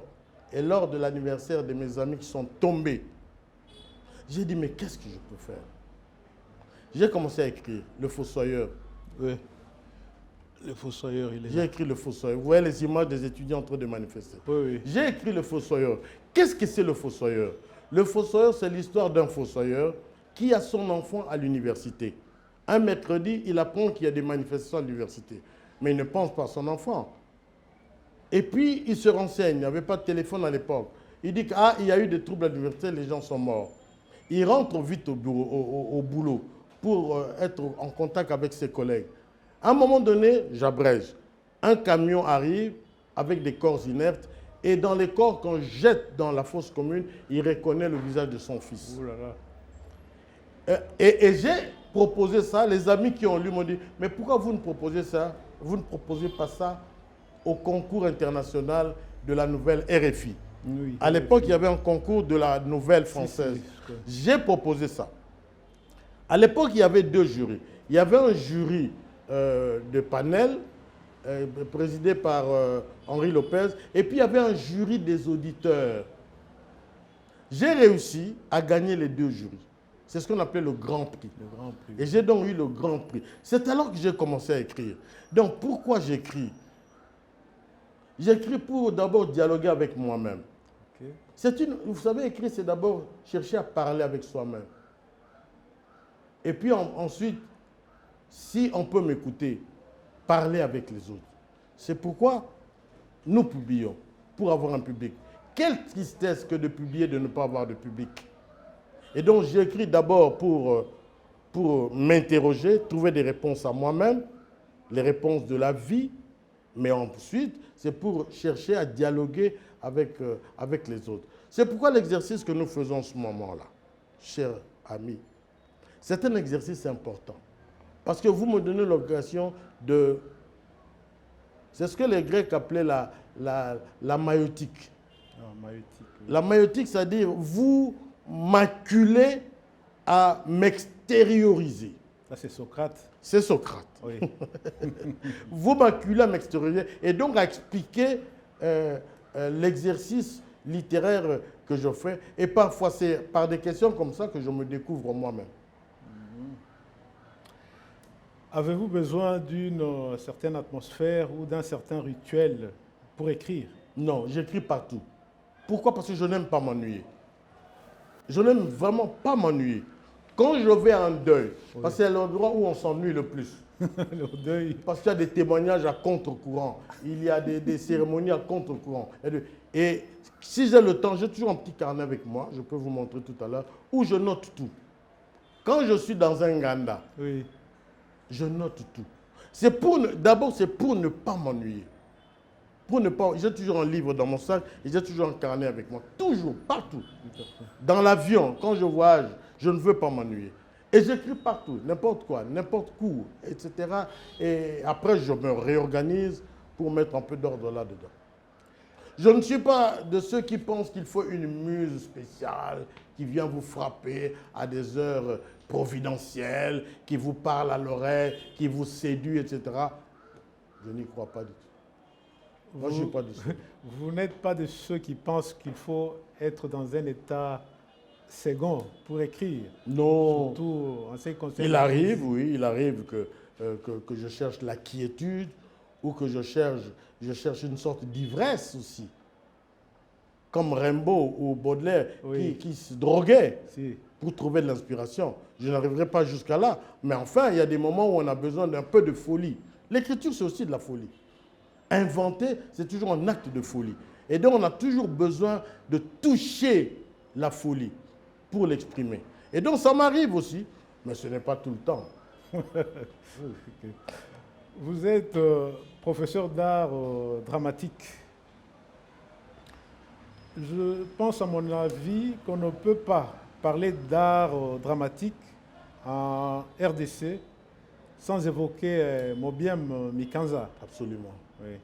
et lors de l'anniversaire de mes amis qui sont tombés, j'ai dit mais qu'est-ce que je peux faire? J'ai commencé à écrire Le Fossoyeur. Oui. Le Fossoyeur, il est J'ai là. écrit Le Fossoyeur. Vous voyez les images des étudiants en train de manifester. Oui, oui. J'ai écrit Le Fossoyeur. Qu'est-ce que c'est Le Fossoyeur? Le Fossoyeur, c'est l'histoire d'un fossoyeur qui a son enfant à l'université. Un mercredi, il apprend qu'il y a des manifestations à l'université. Mais il ne pense pas à son enfant. Et puis, il se renseigne. Il n'y avait pas de téléphone à l'époque. Il dit qu'il y a eu des troubles à l'université, les gens sont morts. Il rentre vite au boulot pour être en contact avec ses collègues. À un moment donné, j'abrège. Un camion arrive avec des corps inertes. Et dans les corps qu'on jette dans la fosse commune, il reconnaît le visage de son fils. Ouh là là. Et j'ai proposé ça. Les amis qui ont lu m'ont dit, mais pourquoi vous ne proposez ça? Vous ne proposez pas ça au concours international de la nouvelle RFI. Oui. À l'époque, il y avait un concours de la nouvelle française. J'ai proposé ça. À l'époque, il y avait deux jurys. Il y avait un jury de panel présidé par Henri Lopez, et puis il y avait un jury des auditeurs. J'ai réussi à gagner les deux jurys. C'est ce qu'on appelait le Grand Prix. Le Grand Prix. Et j'ai donc eu le Grand Prix. C'est alors que j'ai commencé à écrire. Donc pourquoi j'écris? J'écris pour d'abord dialoguer avec moi-même. Okay. Vous savez, écrire, c'est d'abord chercher à parler avec soi-même. Et puis ensuite, si on peut m'écouter, parler avec les autres. C'est pourquoi nous publions, pour avoir un public. Quelle tristesse que de publier, de ne pas avoir de public. Et donc j'écris d'abord pour m'interroger, trouver des réponses à moi-même, les réponses de la vie, mais ensuite, c'est pour chercher à dialoguer avec les autres. C'est pourquoi l'exercice que nous faisons en ce moment-là, chers amis, c'est un exercice important. Parce que vous me donnez l'occasion de... C'est ce que les Grecs appelaient la maïotique. Ah, maïeutique, oui. La maïeutique, c'est-à-dire vous m'acculez à m'extérioriser. Ça, c'est Socrate. C'est Socrate. Oui. Vous m'acculez à m'extérioriser et donc à expliquer l'exercice littéraire que je fais. Et parfois, c'est par des questions comme ça que je me découvre moi-même. Avez-vous besoin d'une certaine atmosphère ou d'un certain rituel pour écrire? Non, j'écris partout. Pourquoi? Parce que je n'aime pas m'ennuyer. Je n'aime vraiment pas m'ennuyer. Quand je vais en deuil, parce que c'est l'endroit où on s'ennuie le plus. Le deuil. Parce qu'il y a des témoignages à contre-courant, il y a des cérémonies à contre-courant. Et si j'ai le temps, j'ai toujours un petit carnet avec moi, je peux vous montrer tout à l'heure, où je note tout. Quand je suis dans un ganda, Oui. je note tout. D'abord, c'est pour ne pas m'ennuyer. J'ai toujours un livre dans mon sac et j'ai toujours un carnet avec moi. Toujours, partout. Dans l'avion, quand je voyage, je ne veux pas m'ennuyer. Et j'écris partout, n'importe quoi, n'importe où, etc. Et après, je me réorganise pour mettre un peu d'ordre là-dedans. Je ne suis pas de ceux qui pensent qu'il faut une muse spéciale qui vient vous frapper à des heures providentielles, qui vous parle à l'oreille, qui vous séduit, etc. Je n'y crois pas du tout. Moi, je ne suis pas de ceux. Vous n'êtes pas de ceux qui pensent qu'il faut être dans un état second pour écrire. Non. Surtout en ce qui concerne Il arrive, oui, il arrive que je cherche la quiétude ou que je cherche une sorte d'ivresse aussi. Comme Rimbaud ou Baudelaire Oui. qui se droguaient Si. pour trouver de l'inspiration. Je n'arriverai pas jusqu'à là. Mais enfin, il y a des moments où on a besoin d'un peu de folie. L'écriture, c'est aussi de la folie. Inventer, c'est toujours un acte de folie. Et donc, on a toujours besoin de toucher la folie pour l'exprimer. Et donc, ça m'arrive aussi, mais ce n'est pas tout le temps. Vous êtes professeur d'art dramatique. Je pense, à mon avis, qu'on ne peut pas parler d'art dramatique en RDC sans évoquer Mobiem Mikanza. Absolument. Oui.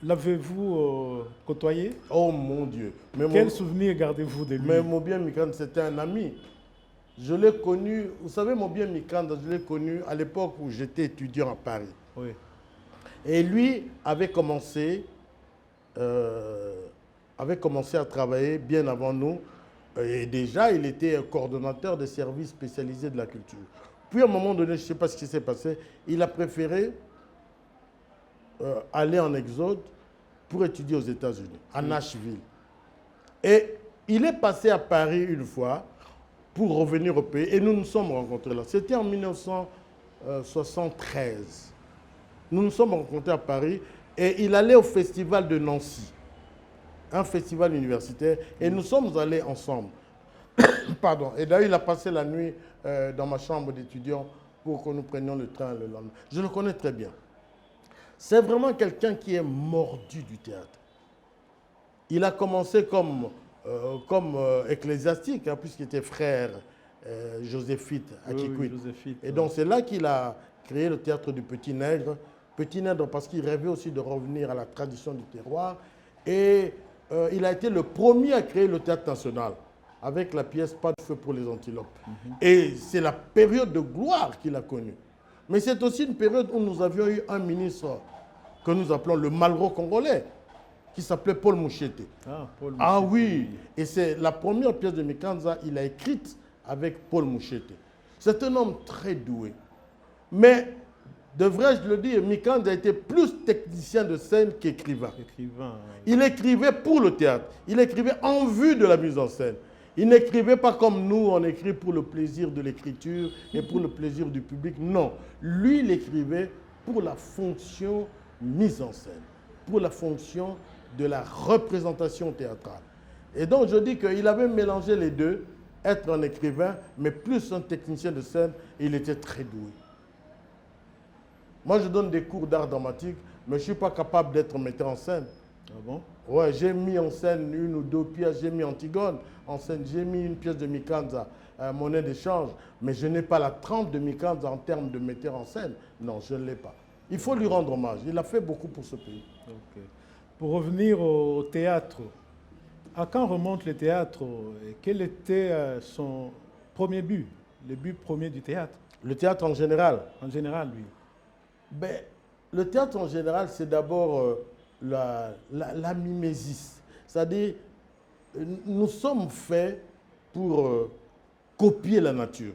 L'avez-vous côtoyé? Oh mon Dieu. Quel souvenir gardez-vous de lui? Mais Mobiem Mikanda, c'était un ami. Je l'ai connu, vous savez, Mobiem Mikanda, je l'ai connu à l'époque où j'étais étudiant à Paris. Oui. Et lui avait commencé à travailler bien avant nous. Et déjà, il était coordonnateur des services spécialisés de la culture. Puis à un moment donné, je ne sais pas ce qui s'est passé, il a préféré aller en exode pour étudier aux États-Unis, à Nashville. Et il est passé à Paris une fois pour revenir au pays et nous nous sommes rencontrés là. C'était en 1973. Nous nous sommes rencontrés à Paris et il allait au festival de Nancy, un festival universitaire, et nous sommes allés ensemble. Pardon. Et d'ailleurs, il a passé la nuit dans ma chambre d'étudiant pour que nous prenions le train le lendemain. Je le connais très bien. C'est vraiment quelqu'un qui est mordu du théâtre. Il a commencé comme ecclésiastique, hein, puisqu'il était frère Joséphite à Kikwit. Et donc c'est là qu'il a créé le théâtre du Petit Nègre. Petit Nègre parce qu'il rêvait aussi de revenir à la tradition du terroir. Et il a été le premier à créer le théâtre national avec la pièce Pas de feu pour les antilopes. Et c'est la période de gloire qu'il a connue. Mais c'est aussi une période où nous avions eu un ministre que nous appelons le Malraux congolais, qui s'appelait Paul Moucheté. Paul Moucheté. Ah oui, et c'est la première pièce de Mikanza, il a écrite avec Paul Moucheté. C'est un homme très doué. Mais, devrais-je le dire, Mikanza était plus technicien de scène qu'écrivain. Il écrivait pour le théâtre, il écrivait en vue de la mise en scène. Il n'écrivait pas comme nous, on écrit pour le plaisir de l'écriture et pour le plaisir du public. Non, lui, il écrivait pour la fonction mise en scène, pour la fonction de la représentation théâtrale. Et donc, je dis qu'il avait mélangé les deux, être un écrivain, mais plus un technicien de scène, et il était très doué. Moi, je donne des cours d'art dramatique, mais je ne suis pas capable d'être metteur en scène. Ah bon? Ouais, j'ai mis en scène une ou deux pièces, j'ai mis Antigone en scène, j'ai mis une pièce de Mikanza, monnaie d'échange, mais je n'ai pas la trempe de Mikanza en termes de metteur en scène. Non, je ne l'ai pas. Il faut lui rendre hommage. Il a fait beaucoup pour ce pays. Okay. Pour revenir au théâtre, à quand remonte le théâtre et quel était son premier but, le but premier du théâtre? Le théâtre en général. En général, oui. Ben, le théâtre en général, c'est d'abord la mimésis. C'est-à-dire, nous sommes faits pour copier la nature.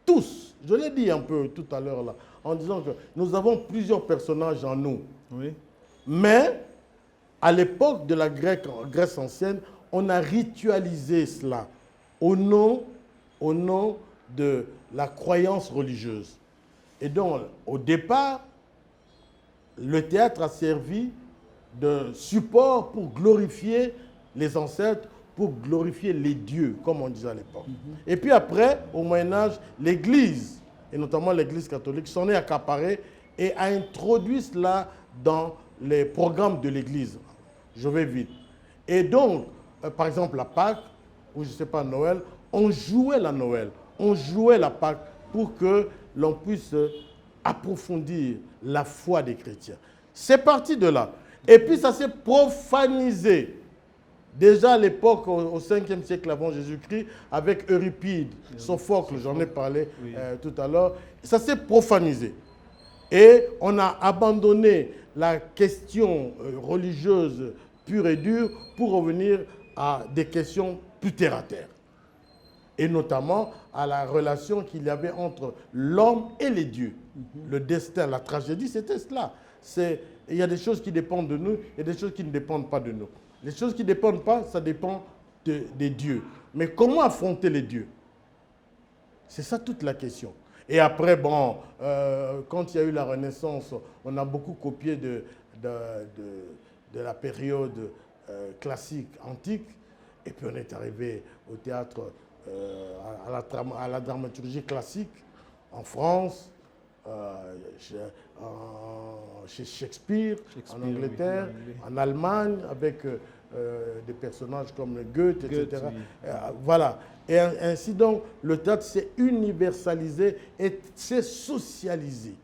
Tous, je l'ai dit un peu tout à l'heure là, en disant que nous avons plusieurs personnages en nous. Oui. Mais, à l'époque de la Grèce ancienne, on a ritualisé cela au nom de la croyance religieuse. Et donc, au départ, le théâtre a servi de support pour glorifier les ancêtres, pour glorifier les dieux, comme on disait à l'époque. Et puis après, au Moyen-Âge, l'Église, et notamment l'Église catholique, s'en est accaparée et a introduit cela dans les programmes de l'Église. Je vais vite. Et donc, par exemple, la Pâque, ou je ne sais pas, Noël, on jouait la Noël, on jouait la Pâque pour que l'on puisse approfondir la foi des chrétiens. C'est parti de là. Et puis ça s'est profanisé. Déjà à l'époque, au 5e siècle avant Jésus-Christ, avec Euripide, Sophocle, j'en ai parlé tout à l'heure, ça s'est profanisé. Et on a abandonné la question religieuse pure et dure pour revenir à des questions plus terre à terre. Et notamment à la relation qu'il y avait entre l'homme et les dieux. Le destin, la tragédie, c'était cela. Il y a des choses qui dépendent de nous et des choses qui ne dépendent pas de nous. Les choses qui ne dépendent pas, ça dépend des dieux. Mais comment affronter les dieux? C'est ça toute la question. Et après, bon, quand il y a eu la Renaissance, on a beaucoup copié de la période classique, antique. Et puis on est arrivé au théâtre, à la dramaturgie classique, en France, chez Shakespeare, en Angleterre, oui, en Allemagne, avec des personnages comme Goethe, etc. Oui. Voilà. Et ainsi donc, le théâtre s'est universalisé et s'est socialisé.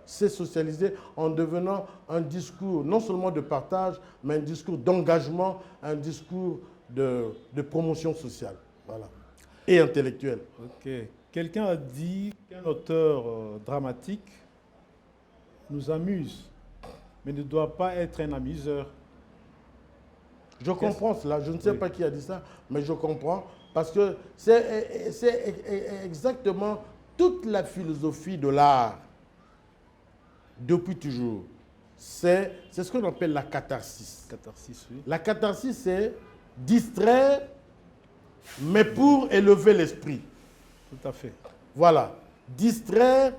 S'est socialisé en devenant un discours non seulement de partage, mais un discours d'engagement, un discours de promotion sociale. Voilà. Et intellectuelle. Ok. Quelqu'un a dit qu'un auteur dramatique nous amuse, mais ne doit pas être un amuseur. Je comprends cela. Je ne sais pas qui a dit ça, mais je comprends. Parce que c'est exactement toute la philosophie de l'art, depuis toujours. C'est ce qu'on appelle la catharsis. Catharsis, oui. La catharsis, c'est distraire, mais pour élever l'esprit. Tout à fait. Voilà. Distraire,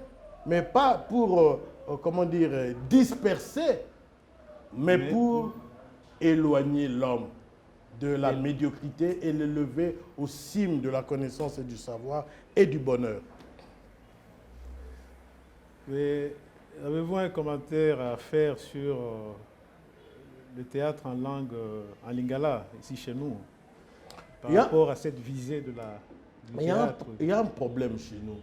mais pas pour, comment dire, disperser, mais pour éloigner l'homme de la médiocrité et le lever aux cimes de la connaissance et du savoir et du bonheur. Mais avez-vous un commentaire à faire sur le théâtre en langue, en lingala, ici chez nous, par rapport à cette visée de la... Il y a un problème chez nous.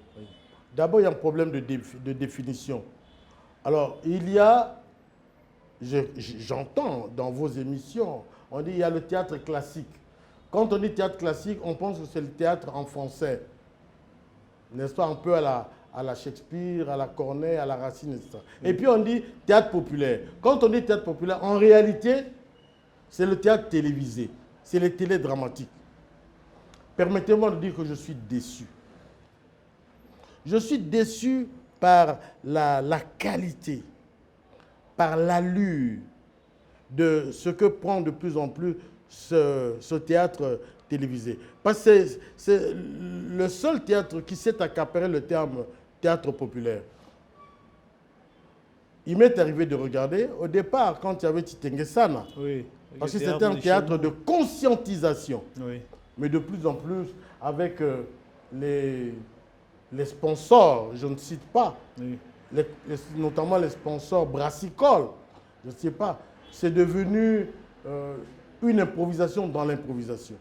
D'abord, il y a un problème de définition. Alors, il y a, j'entends dans vos émissions, on dit qu'il y a le théâtre classique. Quand on dit théâtre classique, on pense que c'est le théâtre en français. N'est-ce pas, un peu à la Shakespeare, à la Corneille, à la Racine, etc. Et puis on dit théâtre populaire. Quand on dit théâtre populaire, en réalité, c'est le théâtre télévisé. C'est le télédramatique. Permettez-moi de dire que je suis déçu. Je suis déçu par la qualité, par l'allure de ce que prend de plus en plus ce théâtre télévisé. Parce que c'est le seul théâtre qui s'est accaparé le terme théâtre populaire. Il m'est arrivé de regarder, au départ, quand il y avait Titengesana, oui, parce que c'était un théâtre de conscientisation. Oui. Mais de plus en plus, avec les sponsors, je ne cite pas, oui, notamment les sponsors brassicoles, je ne sais pas, c'est devenu une improvisation dans l'improvisation.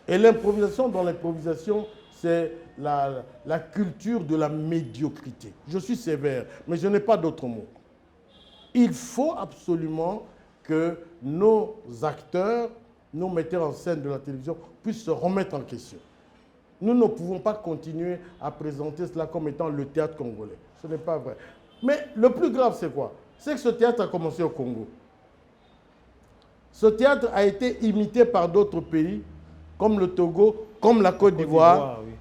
Et l'improvisation dans l'improvisation, c'est la culture de la médiocrité. Je suis sévère, mais je n'ai pas d'autre mot. Il faut absolument que nos acteurs, nos metteurs en scène de la télévision puissent se remettre en question. Nous ne pouvons pas continuer à présenter cela comme étant le théâtre congolais. Ce n'est pas vrai. Mais le plus grave, c'est quoi? C'est que ce théâtre a commencé au Congo. Ce théâtre a été imité par d'autres pays, comme le Togo, comme la Côte d'Ivoire, oui.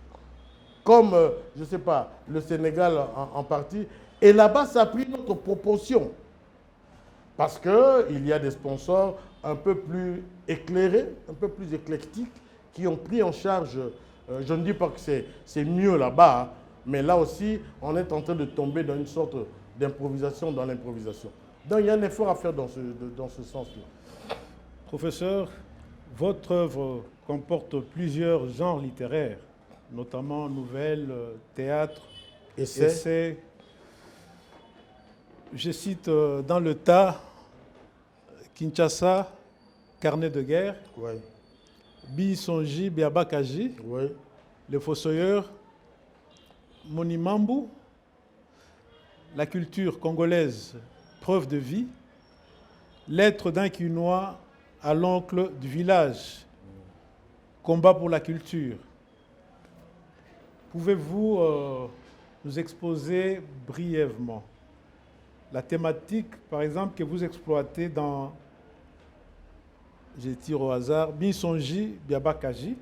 comme, je ne sais pas, le Sénégal en partie. Et là-bas, ça a pris notre proportion. Parce qu'il y a des sponsors un peu plus éclairés, un peu plus éclectiques, qui ont pris en charge, je ne dis pas que c'est mieux là-bas, hein, mais là aussi, on est en train de tomber dans une sorte d'improvisation dans l'improvisation. Donc il y a un effort à faire dans ce sens-là. Professeur, votre œuvre comporte plusieurs genres littéraires, notamment nouvelles, théâtre, essais. Je cite dans le tas Kinshasa, Carnet de guerre, Ouais. Bisonji, Biabakaji, Ouais. Le Fossoyeur, Monimambu, La culture congolaise, preuve de vie, Lettre d'un Quinois à l'oncle du village, Combat pour la culture. Pouvez-vous nous exposer brièvement la thématique, par exemple, que vous exploitez dans, je tire au hasard, Bisonji, Biabakaji?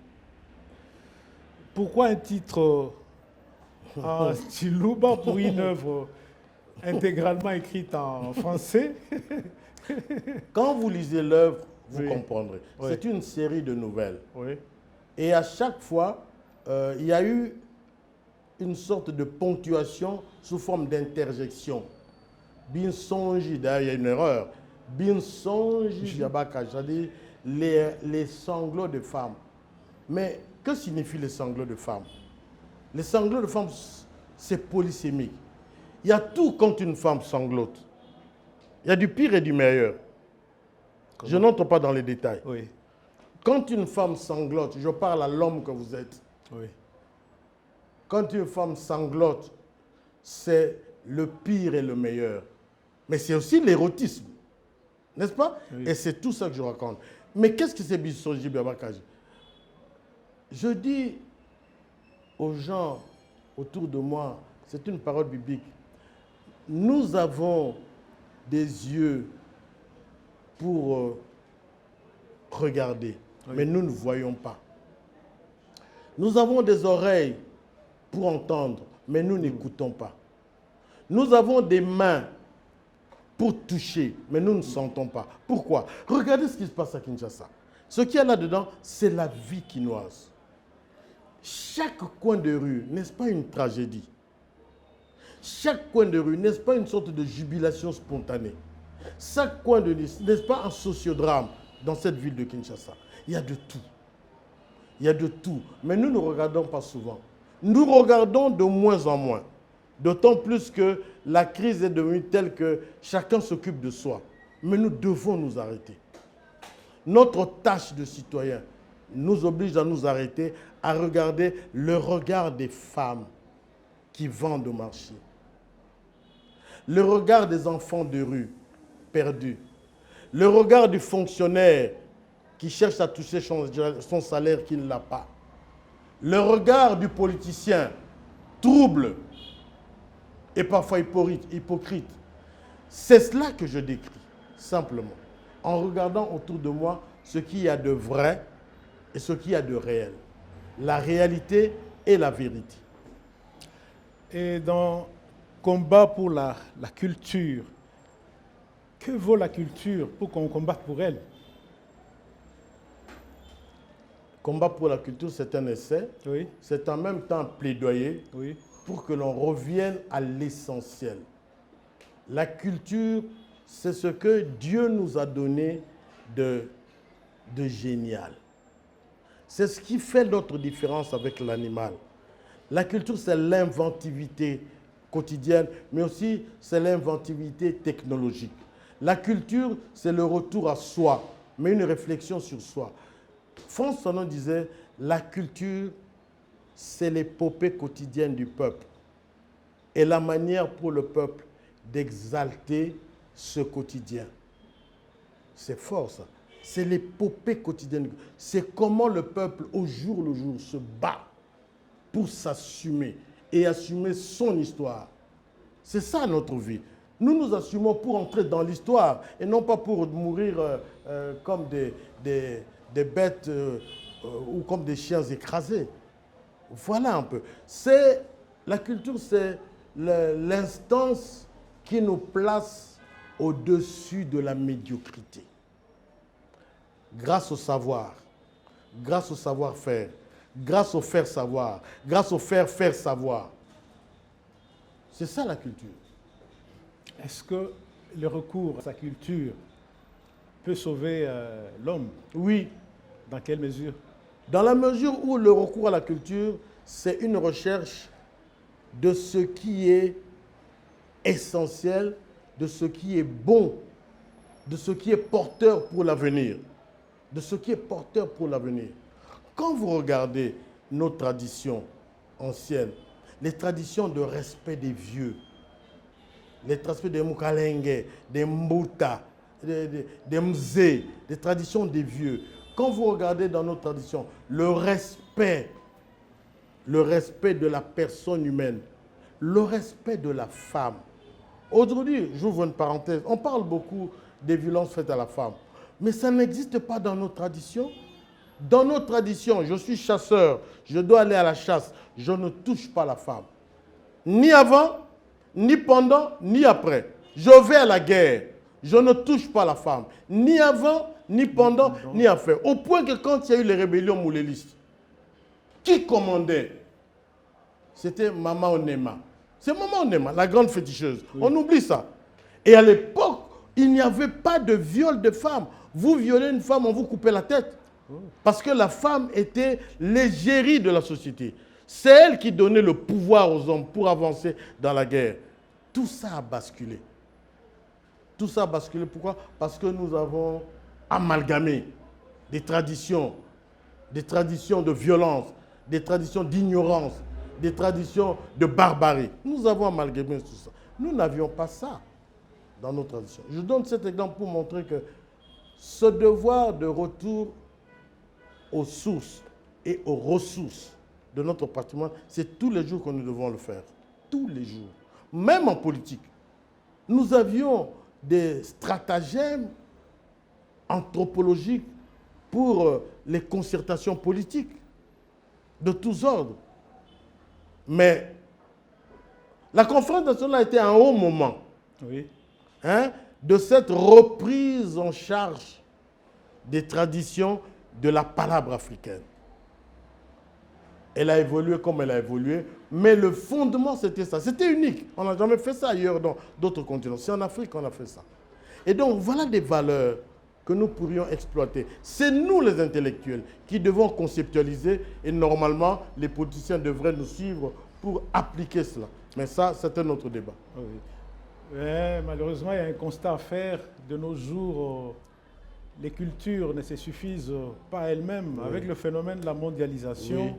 Pourquoi un titre en Chiluba pour une œuvre intégralement écrite en français? Quand vous lisez l'œuvre, vous Oui. comprendrez. Oui. C'est une série de nouvelles. Oui, Et à chaque fois, il y a eu une sorte de ponctuation sous forme d'interjection. Binsonji, d'ailleurs, il y a une erreur. Binsonji, Biabaka, c'est-à-dire les sanglots de femmes. Mais que signifient les sanglots de femmes? Les sanglots de femmes, c'est polysémique. Il y a tout quand une femme sanglote. Il y a du pire et du meilleur. Je n'entre pas dans les détails. oui, Quand une femme sanglote, je parle à l'homme que vous êtes. oui. Quand une femme sanglote, c'est le pire et le meilleur. Mais c'est aussi l'érotisme. N'est-ce pas? Oui. Et c'est tout ça que je raconte. Mais qu'est-ce que c'est Bisonji Biabakaji? Je dis aux gens autour de moi, c'est une parole biblique. Nous avons des yeux pour regarder, Oui. mais nous ne voyons pas. Nous avons des oreilles pour entendre, mais nous n'écoutons pas. Nous avons des mains pour toucher, mais nous ne sentons pas. Pourquoi? Regardez ce qui se passe à Kinshasa. Ce qu'il y a là-dedans, c'est la vie quinoise. Chaque coin de rue, n'est-ce pas une tragédie? Chaque coin de rue, n'est-ce pas une sorte de jubilation spontanée? Chaque coin de rue, n'est-ce pas un sociodrame dans cette ville de Kinshasa? Il y a de tout. Il y a de tout. Mais nous ne regardons pas souvent. Nous regardons de moins en moins. D'autant plus que la crise est devenue telle que chacun s'occupe de soi. Mais nous devons nous arrêter. Notre tâche de citoyen nous oblige à nous arrêter, à regarder le regard des femmes qui vendent au marché. Le regard des enfants de rue perdus. Le regard du fonctionnaire qui cherche à toucher son salaire qu'il n'a pas. Le regard du politicien trouble et parfois hypocrite. C'est cela que je décris, simplement, en regardant autour de moi ce qu'il y a de vrai et ce qu'il y a de réel. La réalité et la vérité. Et dans Combat pour la culture, que vaut la culture pour qu'on combatte pour elle? Combat pour la culture, c'est un essai. Oui, C'est en même temps un plaidoyer oui, pour que l'on revienne à l'essentiel. La culture, c'est ce que Dieu nous a donné de génial. C'est ce qui fait notre différence avec l'animal. La culture, c'est l'inventivité quotidienne, mais aussi c'est l'inventivité technologique. La culture, c'est le retour à soi, mais une réflexion sur soi. Frantz Fanon disait, la culture, c'est l'épopée quotidienne du peuple et la manière pour le peuple d'exalter ce quotidien. C'est fort ça. C'est l'épopée quotidienne. C'est comment le peuple, au jour le jour, se bat pour s'assumer et assumer son histoire. C'est ça notre vie. Nous nous assumons pour entrer dans l'histoire et non pas pour mourir comme des bêtes ou comme des chiens écrasés. Voilà un peu. La culture, c'est l'instance qui nous place au-dessus de la médiocrité. Grâce au savoir, grâce au savoir-faire, grâce au faire savoir, grâce au faire savoir. C'est ça la culture. Est-ce que le recours à sa culture peut sauver l'homme? Oui. Dans quelle mesure? Dans la mesure où le recours à la culture, c'est une recherche de ce qui est essentiel, de ce qui est bon, de ce qui est porteur pour l'avenir. De ce qui est porteur pour l'avenir. Quand vous regardez nos traditions anciennes, les traditions de respect des vieux, les traditions des Mukalenge, des Mbuta, des Mzé, les traditions des vieux, quand vous regardez dans nos traditions, le respect de la personne humaine, le respect de la femme. Aujourd'hui, j'ouvre une parenthèse, on parle beaucoup des violences faites à la femme, mais ça n'existe pas dans nos traditions. Dans nos traditions, je suis chasseur, je dois aller à la chasse, je ne touche pas la femme. Ni avant, ni pendant, ni après. Je vais à la guerre, je ne touche pas la femme. Ni avant, ni pendant, ni après. Au point que quand il y a eu les rébellions moulélistes, qui commandait? C'était Mama Onema. C'est Mama Onema, la grande féticheuse. Oui. On oublie ça. Et à l'époque, il n'y avait pas de viol de femme. Vous violez une femme, on vous coupait la tête. Parce que la femme était l'égérie de la société. C'est elle qui donnait le pouvoir aux hommes pour avancer dans la guerre. Tout ça a basculé. Tout ça a basculé. Pourquoi? Parce que nous avons amalgamé des traditions de violence, des traditions d'ignorance, des traditions de barbarie. Nous avons amalgamé tout ça. Nous n'avions pas ça dans nos traditions. Je donne cet exemple pour montrer que ce devoir de retour aux sources et aux ressources de notre patrimoine, c'est tous les jours que nous devons le faire. Tous les jours. Même en politique. Nous avions des stratagèmes anthropologiques pour les concertations politiques de tous ordres. Mais la conférence nationale a été un haut moment, oui, de cette reprise en charge des traditions de la palabre africaine. Elle a évolué comme elle a évolué, mais le fondement, c'était ça. C'était unique. On n'a jamais fait ça ailleurs dans d'autres continents. C'est en Afrique qu'on a fait ça. Et donc, voilà des valeurs que nous pourrions exploiter. C'est nous, les intellectuels, qui devons conceptualiser et normalement, les politiciens devraient nous suivre pour appliquer cela. Mais ça, c'est un autre débat. Oui. Malheureusement, il y a un constat à faire. De nos jours, les cultures ne se suffisent pas elles-mêmes. Oui. Avec le phénomène de la mondialisation, oui,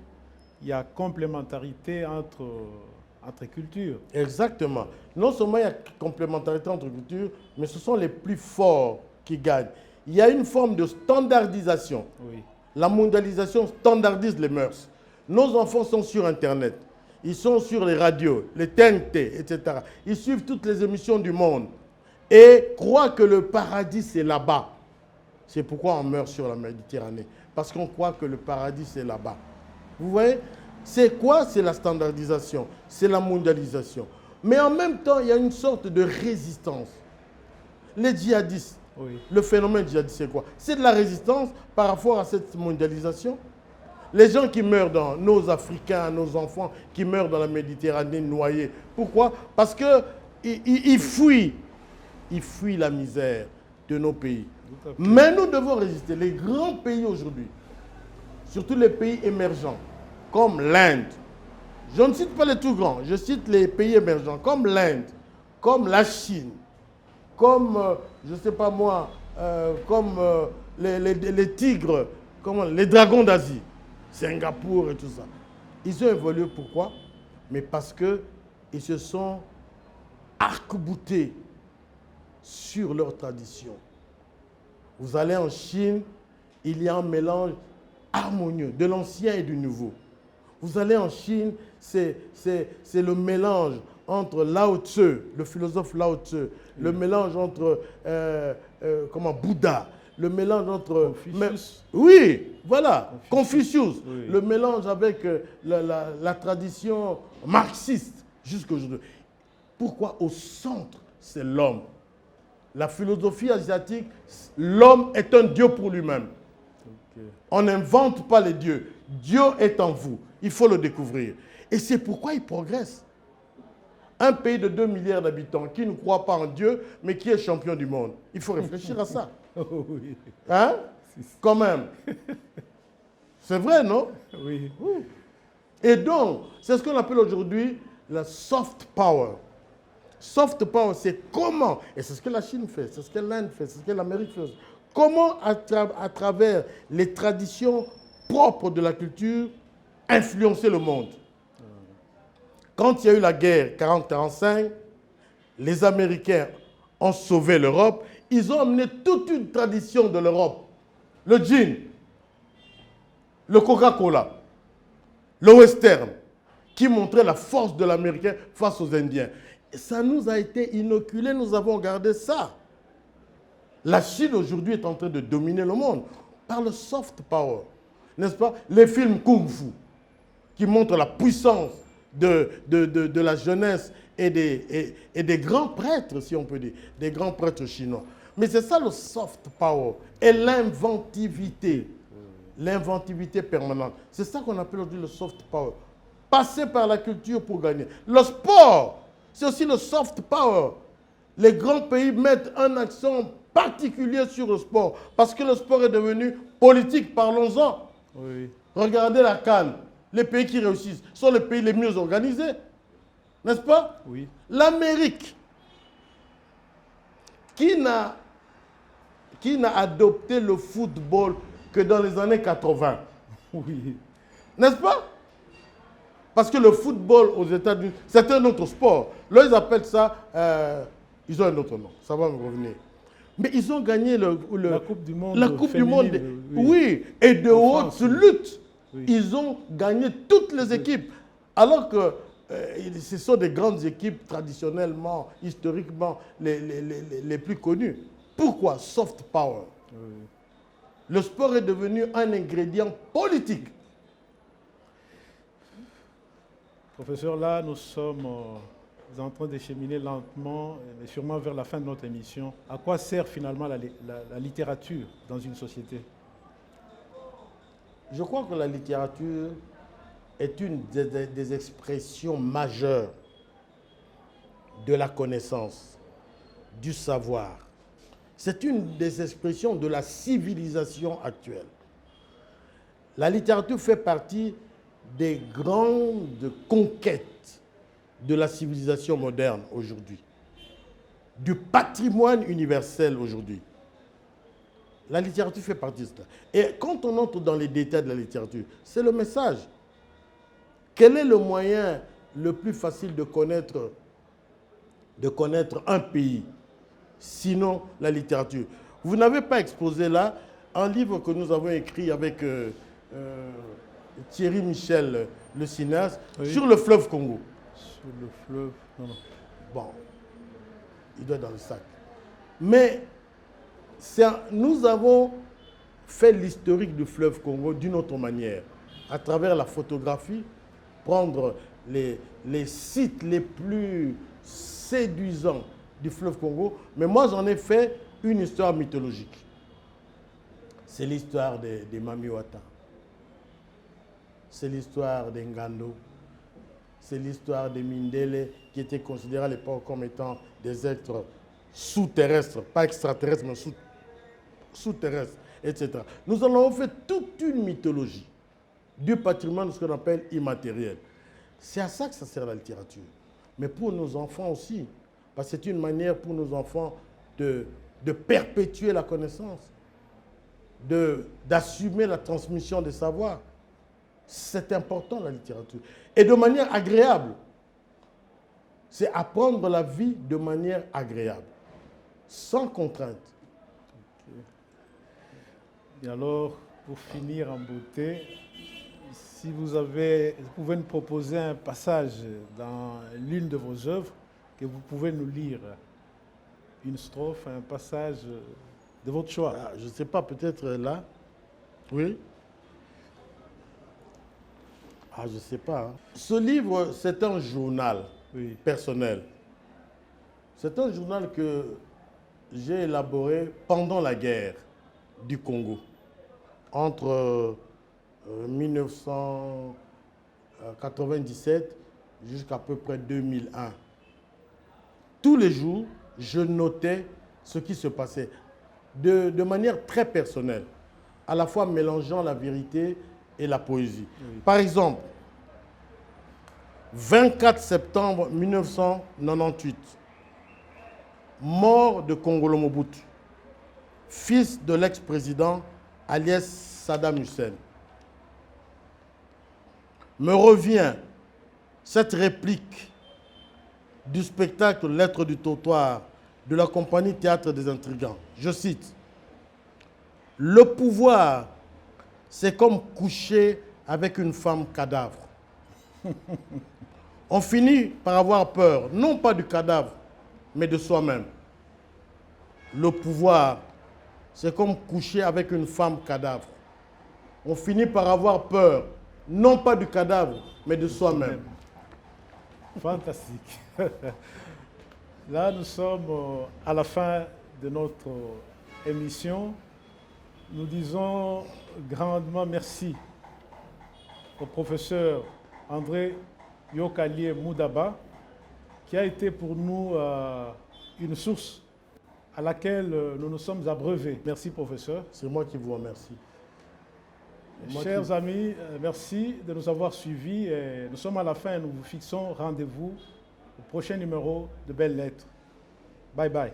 il y a complémentarité entre cultures. Exactement. Non seulement il y a complémentarité entre cultures, mais ce sont les plus forts qui gagnent. Il y a une forme de standardisation. Oui. La mondialisation standardise les mœurs. Nos enfants sont sur Internet. Ils sont sur les radios, les TNT, etc. Ils suivent toutes les émissions du monde et croient que le paradis, c'est là-bas. C'est pourquoi on meurt sur la Méditerranée. Parce qu'on croit que le paradis, c'est là-bas. Vous voyez? C'est quoi? C'est la standardisation, c'est la mondialisation. Mais en même temps, il y a une sorte de résistance. Les djihadistes, oui, le phénomène djihadiste, c'est quoi? C'est de la résistance par rapport à cette mondialisation. Les gens qui meurent dans nos Africains, nos enfants qui meurent dans la Méditerranée noyés. Pourquoi? Parce qu'ils fuient la misère de nos pays. Mais nous devons résister. Les grands pays aujourd'hui, surtout les pays émergents, comme l'Inde. Je ne cite pas les tout grands, je cite les pays émergents, comme l'Inde, comme la Chine, comme, je ne sais pas moi, comme les tigres, comme les dragons d'Asie, Singapour et tout ça. Ils ont évolué, pourquoi? Mais parce qu'ils se sont arc-boutés sur leur tradition. Vous allez en Chine, il y a un mélange harmonieux de l'ancien et du nouveau. Vous allez en Chine, c'est le mélange entre Lao Tzu, le philosophe Lao Tzu, le mélange entre Bouddha, le mélange entre... Oui, voilà, Confucius. Oui. Le mélange avec la tradition marxiste jusqu'aujourd'hui. Pourquoi au centre, c'est l'homme? La philosophie asiatique, l'homme est un dieu pour lui-même. Okay. On n'invente pas les dieux. Dieu est en vous. Il faut le découvrir. Et c'est pourquoi il progresse. Un pays de 2 milliards d'habitants qui ne croit pas en Dieu, mais qui est champion du monde. Il faut réfléchir à ça. Oh, oui. Hein? Quand même. C'est vrai, non? Oui. Et donc, c'est ce qu'on appelle aujourd'hui la soft power. Soft power, c'est comment, et c'est ce que la Chine fait, c'est ce que l'Inde fait, c'est ce que l'Amérique fait. Comment, à travers les traditions propres de la culture, influencer le monde. Quand il y a eu la guerre 40-45, les Américains ont sauvé l'Europe. Ils ont amené toute une tradition de l'Europe. Le gin, le Coca-Cola, le western, qui montrait la force de l'Américain face aux Indiens. Et ça nous a été inoculé, nous avons gardé ça. La Chine aujourd'hui est en train de dominer le monde par le soft power. N'est-ce pas? Les films Kung Fu, qui montrent la puissance de la jeunesse et des grands prêtres, si on peut dire, des grands prêtres chinois. Mais c'est ça le soft power et l'inventivité. L'inventivité permanente. C'est ça qu'on appelle aujourd'hui le soft power. Passer par la culture pour gagner. Le sport, c'est aussi le soft power. Les grands pays mettent un accent particulier sur le sport parce que le sport est devenu politique, parlons-en. Oui. Regardez la CAN. Les pays qui réussissent sont les pays les mieux organisés. N'est-ce pas? Oui. L'Amérique, qui n'a adopté le football que dans les années 80. Oui. N'est-ce pas? Parce que le football aux États-Unis, c'est un autre sport. Là, ils appellent ça, ils ont un autre nom, ça va me revenir. Mais ils ont gagné la Coupe du Monde. La Coupe du Monde, oui, et de haute lutte. Oui. Ils ont gagné toutes les équipes. Alors que ce sont des grandes équipes traditionnellement, historiquement, les plus connues. Pourquoi? Soft power. Oui. Le sport est devenu un ingrédient politique. Professeur, là, nous sommes en train de cheminer lentement, mais sûrement vers la fin de notre émission. À quoi sert finalement la littérature dans une société? Je crois que la littérature est une des expressions majeures de la connaissance, du savoir. C'est une des expressions de la civilisation actuelle. La littérature fait partie des grandes conquêtes de la civilisation moderne aujourd'hui, du patrimoine universel aujourd'hui. La littérature fait partie de cela. Et quand on entre dans les détails de la littérature, c'est le message. Quel est le moyen le plus facile de connaître un pays, sinon la littérature? Vous n'avez pas exposé là un livre que nous avons écrit avec Thierry Michel, le cinéaste, oui, sur le fleuve Congo. Sur le fleuve, non. Bon, il doit être dans le sac. Mais nous avons fait l'historique du fleuve Congo d'une autre manière, à travers la photographie, prendre les sites les plus séduisants du fleuve Congo. Mais moi, j'en ai fait une histoire mythologique. C'est l'histoire des Mamiwata. C'est l'histoire des Ngando. C'est l'histoire des Mindele, qui étaient considérés à l'époque comme étant des êtres sous-terrestres, pas extraterrestres, mais sous-terrestres, etc. Nous en avons fait toute une mythologie du patrimoine, ce qu'on appelle immatériel. C'est à ça que ça sert la littérature. Mais pour nos enfants aussi, parce que c'est une manière pour nos enfants de perpétuer la connaissance, d'assumer la transmission des savoirs. C'est important, la littérature. Et de manière agréable. C'est apprendre la vie de manière agréable. sans contrainte. Et alors, pour finir en beauté, si vous pouvez nous proposer un passage dans l'une de vos œuvres que vous pouvez nous lire, une strophe, un passage de votre choix. Ah, je ne sais pas, peut-être là. Oui. Ah, je ne sais pas. Hein. Ce livre, c'est un journal personnel. C'est un journal que j'ai élaboré pendant la guerre du Congo, entre 1997 jusqu'à peu près 2001. Tous les jours, je notais ce qui se passait de manière très personnelle, à la fois mélangeant la vérité et la poésie. Oui. Par exemple, 24 septembre 1998, mort de Kongolo Mobutu, fils de l'ex-président alias Saddam Hussein. Me revient cette réplique du spectacle Lettres du trottoir de la compagnie Théâtre des Intrigants. Je cite, « Le pouvoir, c'est comme coucher avec une femme cadavre. On finit par avoir peur, non pas du cadavre, mais de soi-même. Le pouvoir, c'est comme coucher avec une femme cadavre. On finit par avoir peur, non pas du cadavre, mais de soi-même. » Fantastique. Là, nous sommes à la fin de notre émission. Nous disons grandement merci au professeur André Yokalié Moudaba, qui a été pour nous une source à laquelle nous nous sommes abreuvés. Merci, professeur. C'est moi qui vous remercie. Chers amis, merci de nous avoir suivis. Et nous sommes à la fin et nous vous fixons rendez-vous au prochain numéro de Belles Lettres. Bye bye.